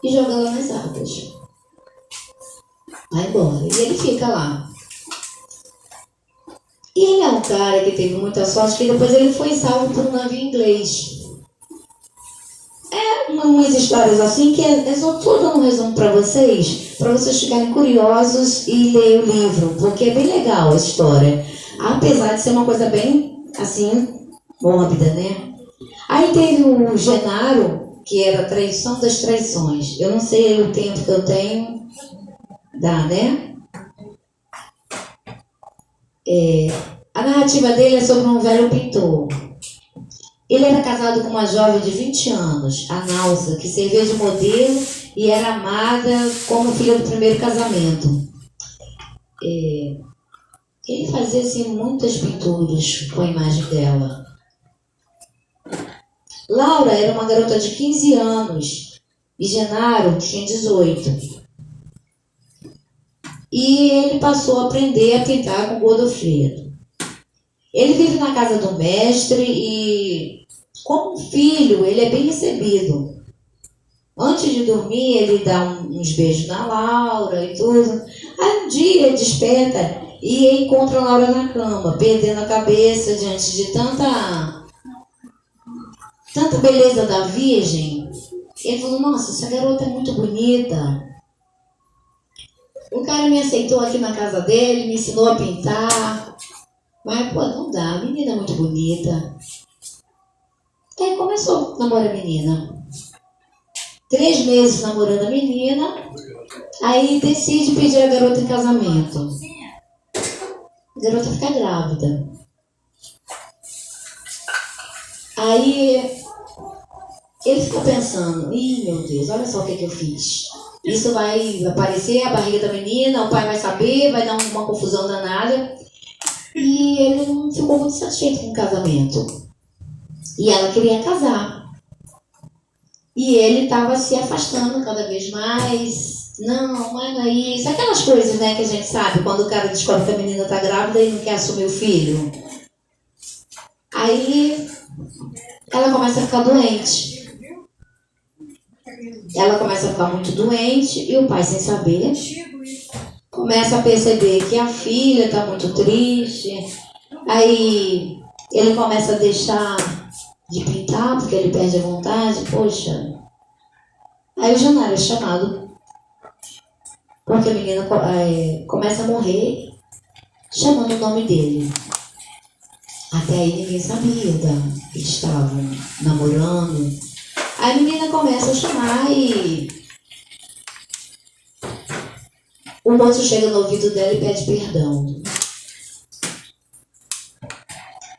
e joga ela nas águas. Vai embora. E ele fica lá. E ele é um cara que teve muita sorte, que depois ele foi salvo por um navio inglês. Umas histórias assim, que só estou dando um resumo para vocês ficarem curiosos e ler o livro, porque é bem legal a história. Apesar de ser uma coisa bem, assim, mórbida, né? Aí teve o Genaro, que era a traição das traições. Eu não sei o tempo que eu tenho. Dá, né? A narrativa dele é sobre um velho pintor. Ele era casado com uma jovem de 20 anos, a Nalsa, que servia de modelo e era amada como filha do primeiro casamento. Ele fazia assim, muitas pinturas com a imagem dela. Laura era uma garota de 15 anos e Genaro tinha 18. E ele passou a aprender a pintar com Godofredo. Ele vive na casa do mestre e, como filho, ele é bem recebido. Antes de dormir, ele dá uns beijos na Laura e tudo. Aí um dia ele desperta e encontra a Laura na cama, perdendo a cabeça diante de tanta beleza da Virgem. Ele falou, nossa, essa garota é muito bonita. O cara me aceitou aqui na casa dele, me ensinou a pintar. Mas, pô, não dá, a menina é muito bonita. Aí começou a namorar a menina. 3 meses namorando a menina, aí decide pedir a garota em casamento. A garota fica grávida. Aí ele ficou pensando, ih, meu Deus, olha só o que eu fiz. Isso vai aparecer a barriga da menina, o pai vai saber, vai dar uma confusão danada. E ele não ficou muito satisfeito com o casamento. E ela queria casar. E ele estava se afastando cada vez mais. Não é isso. Aquelas coisas, né, que a gente sabe, quando o cara descobre que a menina está grávida e não quer assumir o filho. Aí ela começa a ficar doente. Ela começa a ficar muito doente e o pai, sem saber, começa a perceber que a filha está muito triste. Aí ele começa a deixar de pintar, porque ele perde a vontade. Poxa. Aí o Janário é chamado, porque a menina começa a morrer, chamando o nome dele. Até aí ninguém sabia que estavam namorando. Aí a menina começa a chamar e o moço chega no ouvido dela e pede perdão.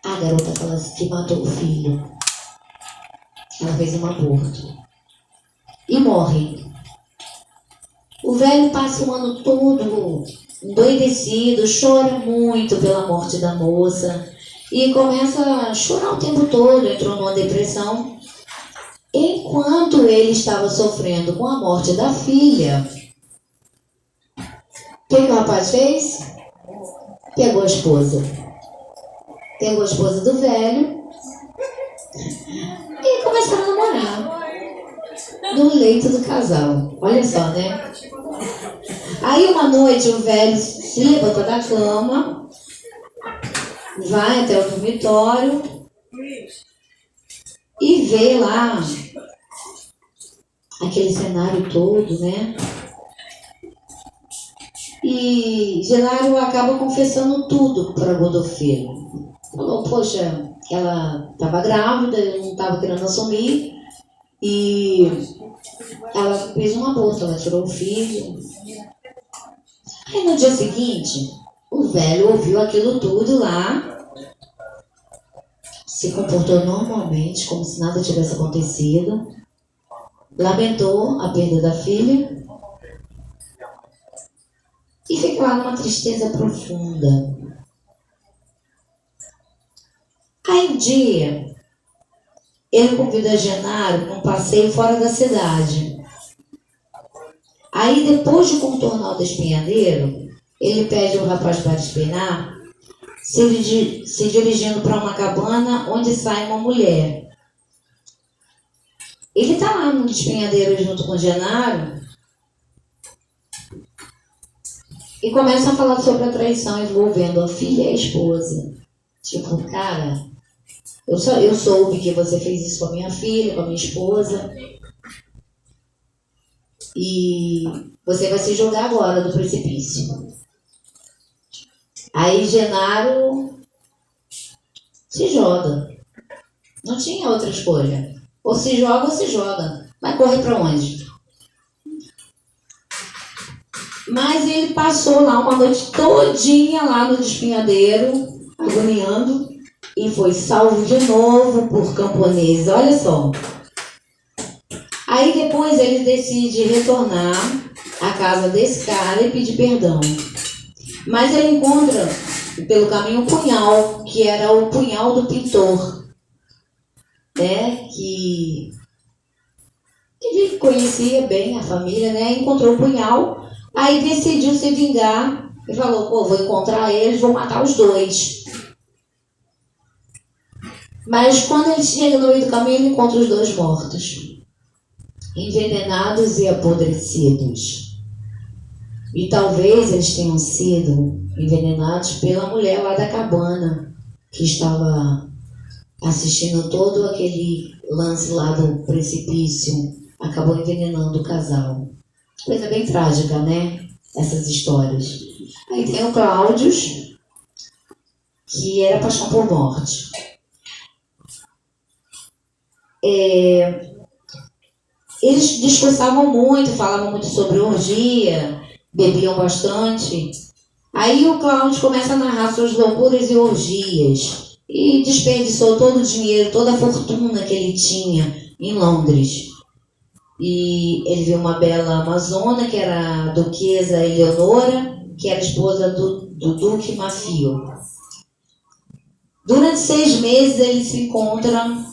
A garota fala assim, que matou o filho. Ela fez um aborto. E morre. O velho passa o ano todo endoidecido, chora muito pela morte da moça e começa a chorar o tempo todo, entrou numa depressão. Enquanto ele estava sofrendo com a morte da filha, o que o rapaz fez? Pegou a esposa. Pegou a esposa do velho e começaram a namorar no leito do casal. Olha só, né? Aí uma noite o velho se levanta da cama, vai até o dormitório e vê lá aquele cenário todo, né? E Genaro acaba confessando tudo para Godofredo. Falou, poxa, ela estava grávida, eu não estava querendo assumir. E ela fez um aborto, ela tirou o filho. Aí no dia seguinte, o velho ouviu aquilo tudo lá, se comportou normalmente, como se nada tivesse acontecido, lamentou a perda da filha e fica lá numa tristeza profunda. Aí um dia, ele convida Genaro para um passeio fora da cidade. Aí depois de contornar o despenhadeiro, ele pede ao rapaz para despenhar, se dirigindo para uma cabana onde sai uma mulher. Ele está lá no despenhadeiro junto com Genaro e começa a falar sobre a traição envolvendo a filha e a esposa. Tipo, cara, eu soube que você fez isso com a minha filha, com a minha esposa. E você vai se jogar agora do precipício. Aí Genaro se joga. Não tinha outra escolha. Ou se joga ou se joga. Vai correr para onde? Mas ele passou lá uma noite todinha lá no despenhadeiro, agoniando, e foi salvo de novo por camponeses. Olha só. Aí depois ele decide retornar à casa desse cara e pedir perdão. Mas ele encontra pelo caminho um punhal, que era o punhal do pintor, né? Que ele conhecia bem a família, né? Encontrou o punhal, aí decidiu se vingar e falou, pô, vou encontrar eles, vou matar os dois. Mas quando ele chega no meio do caminho, ele encontra os dois mortos. envenenados e apodrecidos. E talvez eles tenham sido envenenados pela mulher lá da cabana, que estava assistindo todo aquele lance lá do precipício, acabou envenenando o casal. Coisa bem trágica, né? Essas histórias. Aí tem o Cláudio, que era paixão por morte. Eles discursavam muito, falavam muito sobre orgia, bebiam bastante. Aí o Cláudio começa a narrar suas loucuras e orgias. E desperdiçou todo o dinheiro, toda a fortuna que ele tinha em Londres. E ele viu uma bela amazona, que era a duquesa Eleonora, que era esposa do duque Mafio. Durante 6 meses eles se encontram,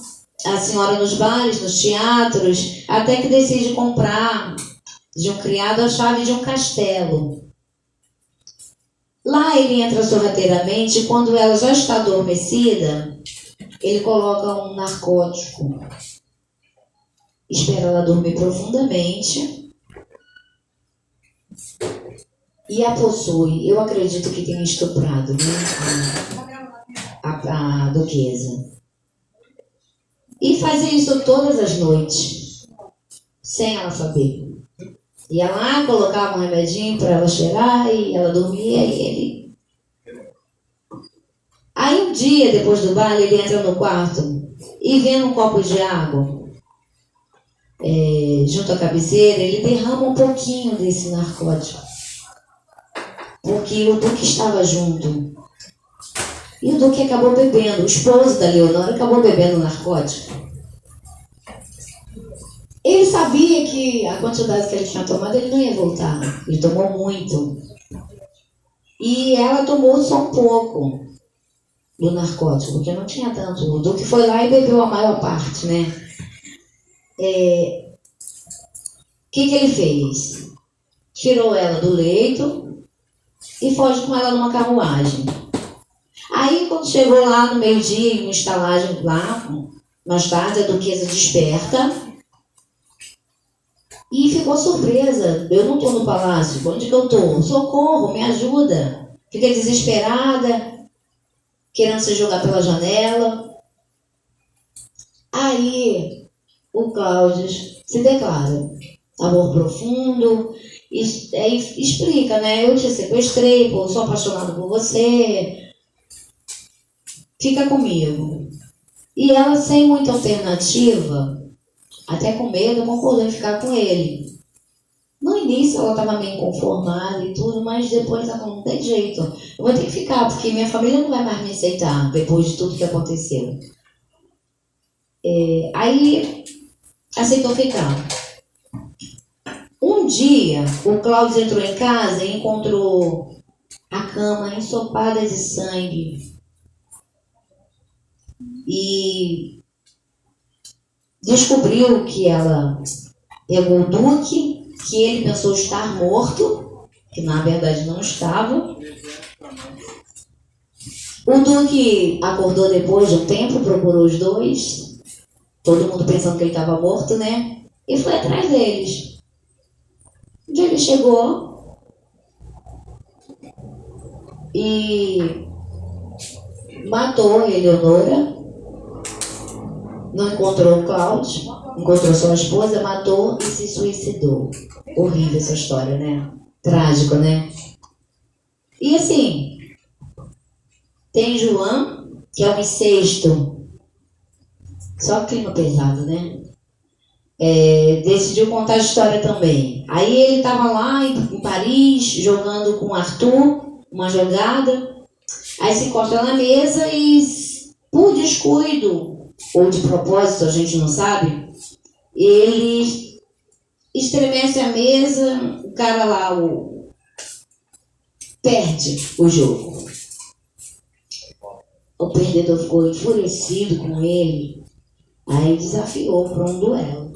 a senhora nos bares, nos teatros, até que decide comprar de um criado a chave de um castelo. Lá ele entra sorrateiramente e quando ela já está adormecida, ele coloca um narcótico. Espera ela dormir profundamente e a possui. Eu acredito que tenha estuprado, né, a duquesa. E fazia isso todas as noites, sem ela saber. Ia lá, colocava um remedinho para ela cheirar e ela dormia e ele... Aí um dia, depois do baile, ele entra no quarto e vendo um copo de água junto à cabeceira, ele derrama um pouquinho desse narcótico. Porque o Duque estava junto. E o Duque acabou bebendo, o esposo da Leonora acabou bebendo narcótico. Ele sabia que a quantidade que ele tinha tomado, ele não ia voltar. Ele tomou muito. E ela tomou só um pouco do narcótico, porque não tinha tanto. O Duque foi lá e bebeu a maior parte, né? O que ele fez? Tirou ela do leito e foge com ela numa carruagem. Aí, quando chegou lá no meio-dia, em uma estalagem lá, mais tarde, a duquesa desperta e ficou surpresa. Eu não estou no palácio. Onde que eu estou? Socorro, me ajuda. Fica desesperada, querendo se jogar pela janela. Aí, o Cláudio se declara. Amor profundo. Aí explica, né? Eu te sequestrei, pô, sou apaixonado por você. Fica comigo. E ela, sem muita alternativa, até com medo, concordou em ficar com ele. No início ela estava meio inconformada e tudo, mas depois ela falou, não tem jeito. Eu vou ter que ficar, porque minha família não vai mais me aceitar depois de tudo que aconteceu. Aí aceitou ficar. Um dia, o Cláudio entrou em casa e encontrou a cama ensopada de sangue. E descobriu que ela pegou o Duque, que ele pensou estar morto, que na verdade não estava. O Duque acordou depois de um tempo, procurou os dois, todo mundo pensando que ele estava morto, né? E foi atrás deles. Um dia ele chegou e matou a Eleonora. Não encontrou o Cláudio, encontrou sua esposa, matou e se suicidou. Horrível essa história, né? Trágico, né? E assim, tem João, que é o incesto. Só clima pesado, né? Decidiu contar a história também. Aí ele estava lá em Paris, jogando com o Arthur, uma jogada. Aí se encosta na mesa e, por descuido, ou de propósito, a gente não sabe, ele estremece a mesa, o cara lá perde o jogo. O perdedor ficou enfurecido com ele, aí desafiou para um duelo.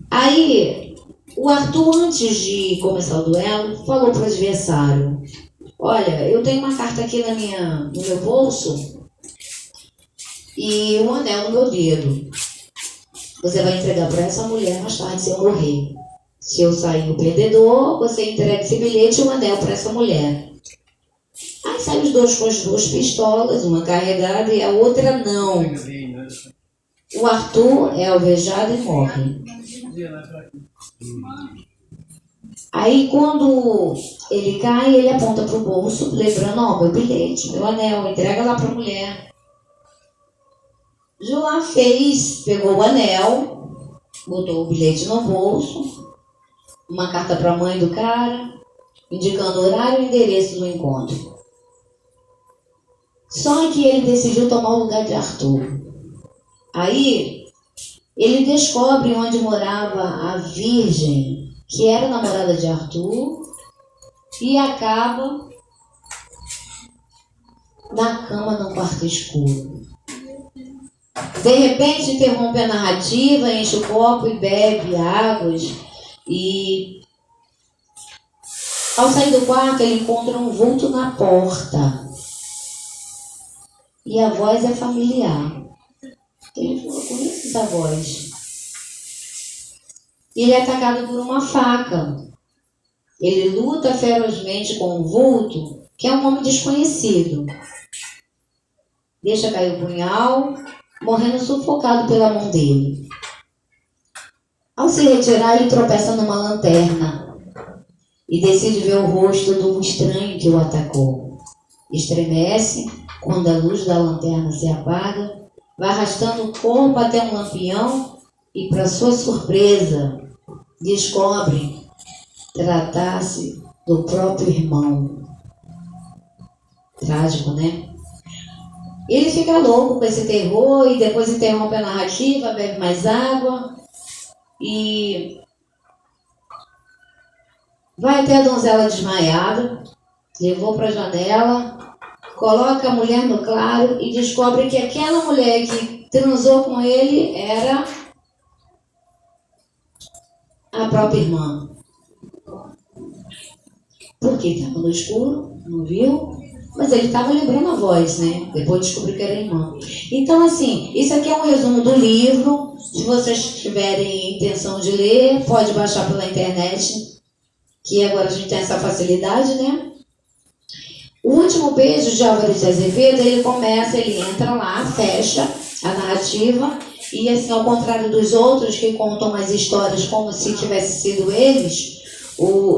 Aí, o Arthur, antes de começar o duelo, falou para o adversário, olha, eu tenho uma carta aqui no meu bolso, e um anel no meu dedo. você vai entregar para essa mulher mais tarde se eu morrer. Se eu sair o perdedor, você entrega esse bilhete e um anel para essa mulher. Aí saem os dois com as duas pistolas, uma carregada e a outra não. O Arthur é alvejado e morre. Aí quando ele cai, ele aponta para o bolso, lembrando, ó, meu bilhete, meu anel, entrega lá para a mulher. Joá pegou o anel, botou o bilhete no bolso, uma carta para a mãe do cara, indicando o horário e o endereço do encontro. Só que ele decidiu tomar o lugar de Arthur. Aí ele descobre onde morava a virgem, que era namorada de Arthur, e acaba na cama no quarto escuro. De repente interrompe a narrativa, enche o copo e bebe águas. E ao sair do quarto ele encontra um vulto na porta. E a voz é familiar. Ele falou, conhece essa voz. Ele é atacado por uma faca. Ele luta ferozmente com um vulto, que é um homem desconhecido. Deixa cair o punhal, morrendo sufocado pela mão dele. Ao se retirar, ele tropeça numa lanterna e decide ver o rosto de um estranho que o atacou. Estremece quando a luz da lanterna se apaga, vai arrastando o corpo até um lampião e, para sua surpresa, descobre tratar-se do próprio irmão. Trágico, né? Ele fica louco com esse terror e depois interrompe a narrativa, bebe mais água e vai até a donzela desmaiada, levou para a janela, coloca a mulher no claro e descobre que aquela mulher que transou com ele era a própria irmã. Porque estava no escuro, não viu, mas ele estava lembrando a voz, né? Depois descobriu que era a irmã. Então, assim, isso aqui é um resumo do livro. Se vocês tiverem intenção de ler, pode baixar pela internet, que agora a gente tem essa facilidade, né? O Último Beijo de Álvares de Azevedo, ele entra lá, fecha a narrativa e, assim, ao contrário dos outros que contam as histórias como se tivesse sido eles,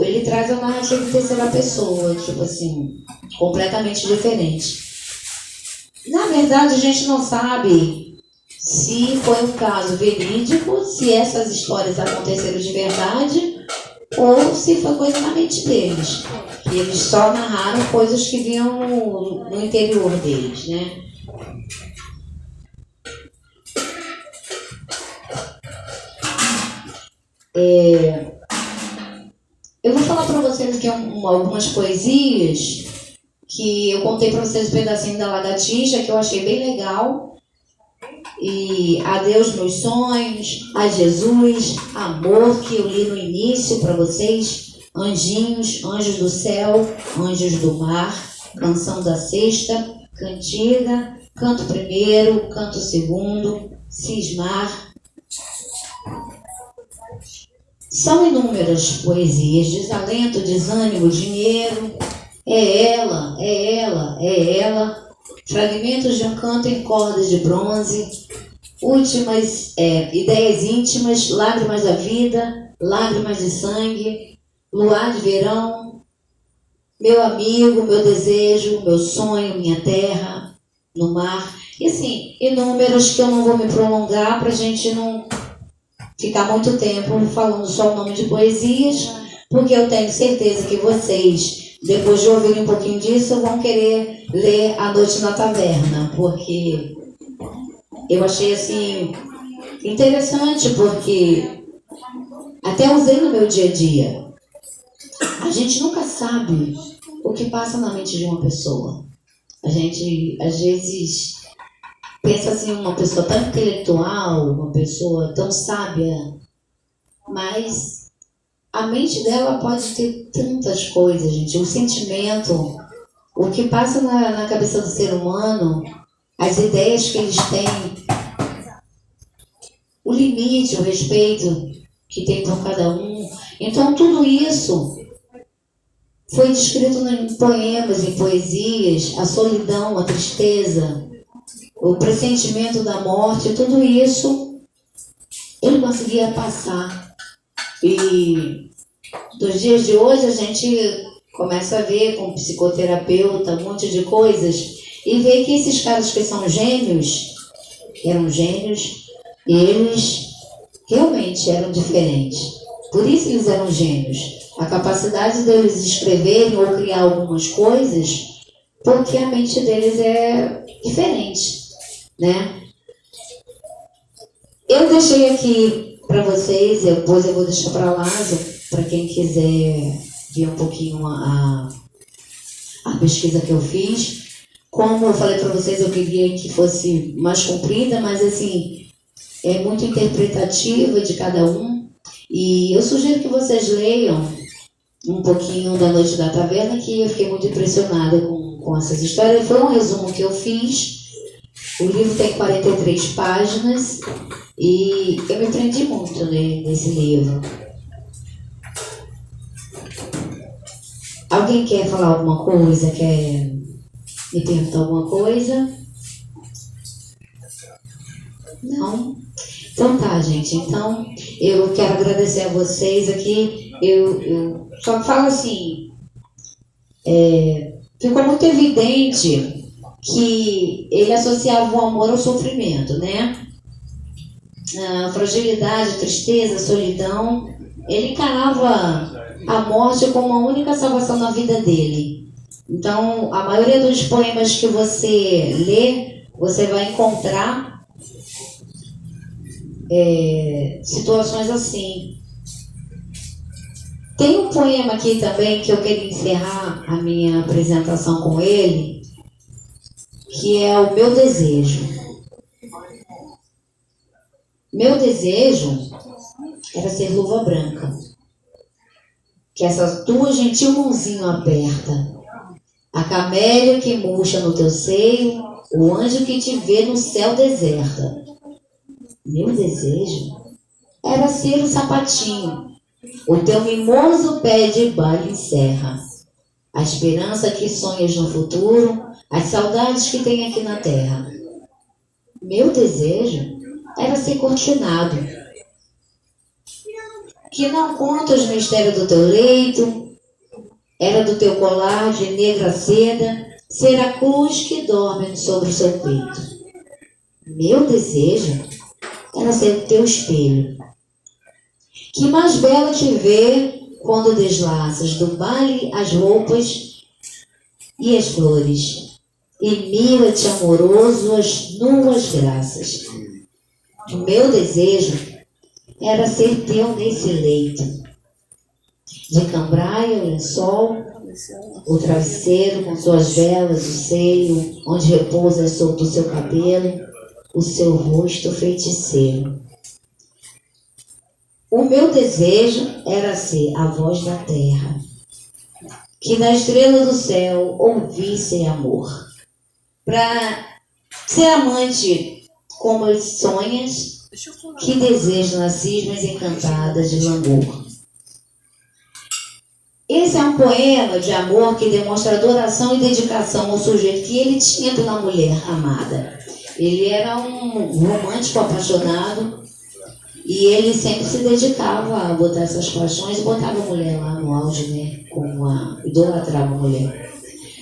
ele traz a narrativa em terceira pessoa, tipo assim, completamente diferente. Na verdade, a gente não sabe se foi um caso verídico, se essas histórias aconteceram de verdade ou se foi coisa na mente deles. E eles só narraram coisas que vinham no interior deles, né? Eu vou falar para vocês aqui algumas poesias que eu contei para vocês um pedacinho da Lagartixa, que eu achei bem legal. E Adeus Meus Sonhos, a Jesus, Amor, que eu li no início para vocês, Anjinhos, Anjos do Céu, Anjos do Mar, Canção da Sexta, Cantiga, Canto Primeiro, Canto Segundo, Cismar. São inúmeras poesias, desalento, desânimo, dinheiro, é ela, é ela, é ela, fragmentos de um canto em cordas de bronze, últimas ideias íntimas, lágrimas da vida, lágrimas de sangue, luar de verão, meu amigo, meu desejo, meu sonho, minha terra, no mar, e assim, inúmeros que eu não vou me prolongar para a gente não ficar muito tempo falando só o nome de poesias, porque eu tenho certeza que vocês, depois de ouvirem um pouquinho disso, vão querer ler A Noite na Taverna, porque eu achei assim interessante, porque até usei no meu dia a dia. A gente nunca sabe o que passa na mente de uma pessoa. A gente, às vezes, pensa assim, uma pessoa tão intelectual, uma pessoa tão sábia, mas a mente dela pode ter tantas coisas, gente. O sentimento, o que passa na cabeça do ser humano, as ideias que eles têm, o limite, o respeito que tem por cada um. Então, tudo isso foi descrito em poemas, em poesias, a solidão, a tristeza, o pressentimento da morte, tudo isso ele conseguia passar. E nos dias de hoje a gente começa a ver com psicoterapeuta, um monte de coisas, e vê que esses caras que são gênios, eram gênios, e eles realmente eram diferentes. Por isso eles eram gênios. A capacidade deles escreverem ou criar algumas coisas, porque a mente deles é diferente, né? Eu deixei aqui para vocês, depois eu vou deixar para Lázaro, para quem quiser ver um pouquinho a pesquisa que eu fiz. Como eu falei para vocês, eu queria que fosse mais comprida, mas assim, é muito interpretativa de cada um. E eu sugiro que vocês leiam um pouquinho da Noite da Taverna, que eu fiquei muito impressionada com essas histórias. Foi um resumo que eu fiz. O livro tem 43 páginas e eu me prendi muito, né, nesse livro. Alguém quer falar alguma coisa? Quer me perguntar alguma coisa? Não? Então tá, gente. Então, eu quero agradecer a vocês aqui. Eu só falo assim, ficou muito evidente que ele associava o amor ao sofrimento, né? A fragilidade, a tristeza, a solidão. Ele encarava a morte como a única salvação na vida dele. Então, a maioria dos poemas que você lê, você vai encontrar situações assim. Tem um poema aqui também que eu queria encerrar a minha apresentação com ele, que é o Meu Desejo. Meu desejo era ser luva branca, que essa tua gentil mãozinha aperta, a camélia que murcha no teu seio, o anjo que te vê no céu deserta. Meu desejo era ser o sapatinho, o teu mimoso pé de baile encerra, a esperança que sonhas no futuro, as saudades que tem aqui na terra. Meu desejo era ser cortinado, que não conta os mistérios do teu leito, era do teu colar de negra seda, ser a cruz que dorme sobre o seu peito. Meu desejo era ser o teu espelho, que mais bela te vê quando deslaças do baile as roupas e as flores, e mira-te amoroso as nuas graças. O meu desejo era ser teu nesse leito, de cambraia, o lençol, o travesseiro com suas velas, o seio, onde repousa solto o seu cabelo, o seu rosto feiticeiro. O meu desejo era ser a voz da terra, que na estrela do céu ouvisse amor, para ser amante como as sonhas, que desejo nas cismas encantadas de langor. Esse é um poema de amor que demonstra adoração e dedicação ao sujeito que ele tinha pela mulher amada. Ele era um romântico apaixonado e ele sempre se dedicava a botar essas paixões e botava a mulher lá no auge, né? Idolatrava a mulher.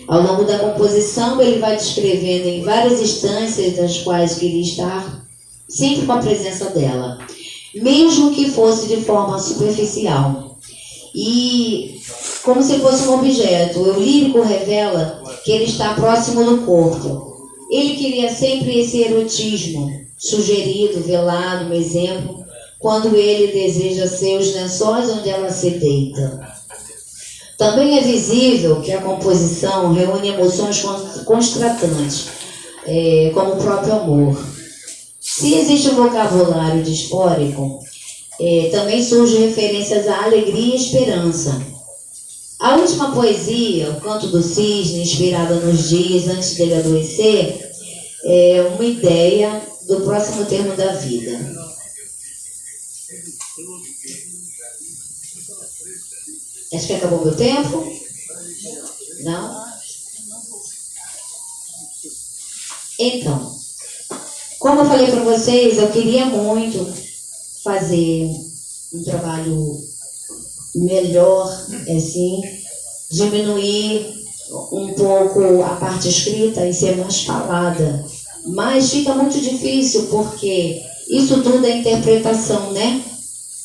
Ao longo da composição, ele vai descrevendo em várias instâncias das quais queria estar, sempre com a presença dela, mesmo que fosse de forma superficial. E como se fosse um objeto, o lírico revela que ele está próximo do corpo. Ele queria sempre esse erotismo, sugerido, velado, um exemplo, quando ele deseja seus lençóis onde ela se deita. Também é visível que a composição reúne emoções constratantes, como o próprio amor. Se existe um vocabulário dispórico, também surgem referências à alegria e esperança. A última poesia, O Canto do Cisne, inspirada nos dias antes dele adoecer, é uma ideia do próximo termo da vida. Acho que acabou meu tempo. Não? Então, como eu falei para vocês, eu queria muito fazer um trabalho melhor, assim, diminuir um pouco a parte escrita e ser mais falada. Mas fica muito difícil porque isso tudo é interpretação, né?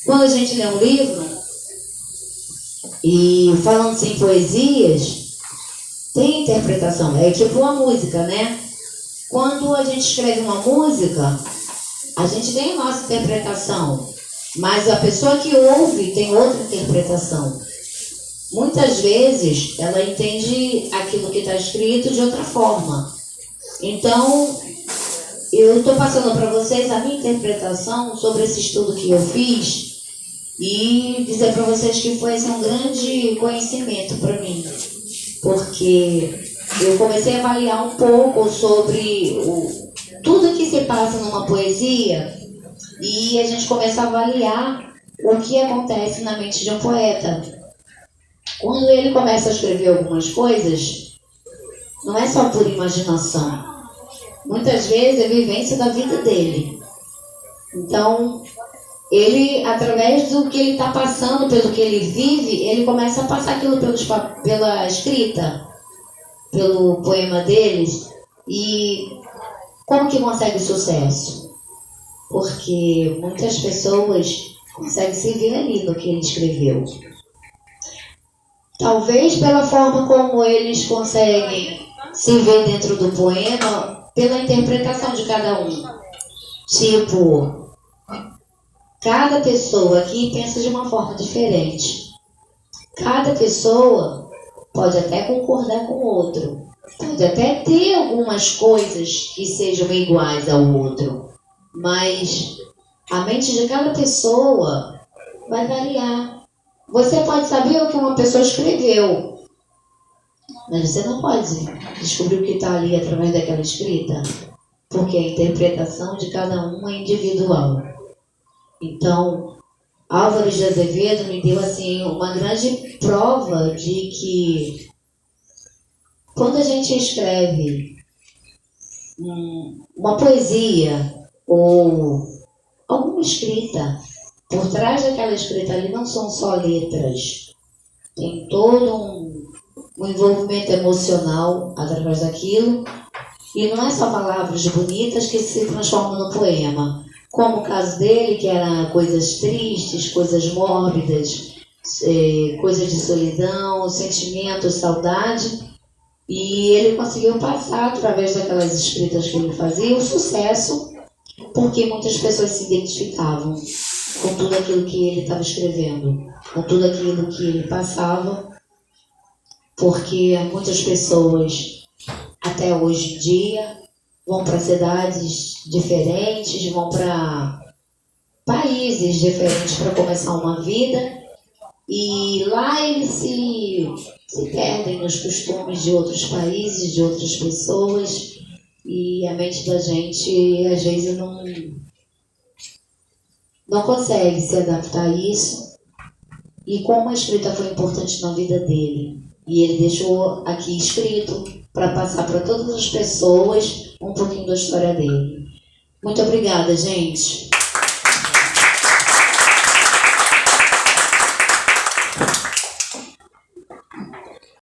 Quando a gente lê um livro, e falando-se em poesias, tem interpretação, é tipo uma música, né? Quando a gente escreve uma música, a gente tem a nossa interpretação, mas a pessoa que ouve tem outra interpretação. Muitas vezes ela entende aquilo que está escrito de outra forma. Então, eu estou passando para vocês a minha interpretação sobre esse estudo que eu fiz e dizer para vocês que foi assim, um grande conhecimento para mim, porque eu comecei a avaliar um pouco sobre tudo que se passa numa poesia e a gente começa a avaliar o que acontece na mente de um poeta. Quando ele começa a escrever algumas coisas, não é só por imaginação. Muitas vezes é vivência da vida dele. Então, ele, através do que ele está passando, pelo que ele vive, ele começa a passar aquilo pela escrita, pelo poema deles. E como que consegue sucesso? Porque muitas pessoas conseguem se ver ali no que ele escreveu. Talvez pela forma como eles conseguem se ver dentro do poema, pela interpretação de cada um. Tipo, cada pessoa aqui pensa de uma forma diferente. Cada pessoa pode até concordar com o outro. Pode até ter algumas coisas que sejam iguais ao outro. Mas a mente de cada pessoa vai variar. Você pode saber o que uma pessoa escreveu, mas você não pode descobrir o que está ali através daquela escrita, porque a interpretação de cada um é individual. Então, Álvares de Azevedo me deu assim, uma grande prova de que quando a gente escreve uma poesia ou alguma escrita, por trás daquela escrita ali não são só letras, tem todo um envolvimento emocional através daquilo, e não é só palavras bonitas que se transformam no poema, como o caso dele, que era coisas tristes, coisas mórbidas, coisas de solidão, sentimentos, saudade, e ele conseguiu passar através daquelas escritas que ele fazia o sucesso, porque muitas pessoas se identificavam com tudo aquilo que ele estava escrevendo, com tudo aquilo que ele passava, porque muitas pessoas, até hoje em dia, vão para cidades diferentes, vão para países diferentes para começar uma vida, e lá eles se perdem nos costumes de outros países, de outras pessoas, e a mente da gente, às vezes, não consegue se adaptar a isso. E como a escrita foi importante na vida dele, e ele deixou aqui escrito para passar para todas as pessoas um pouquinho da história dele. Muito obrigada, gente.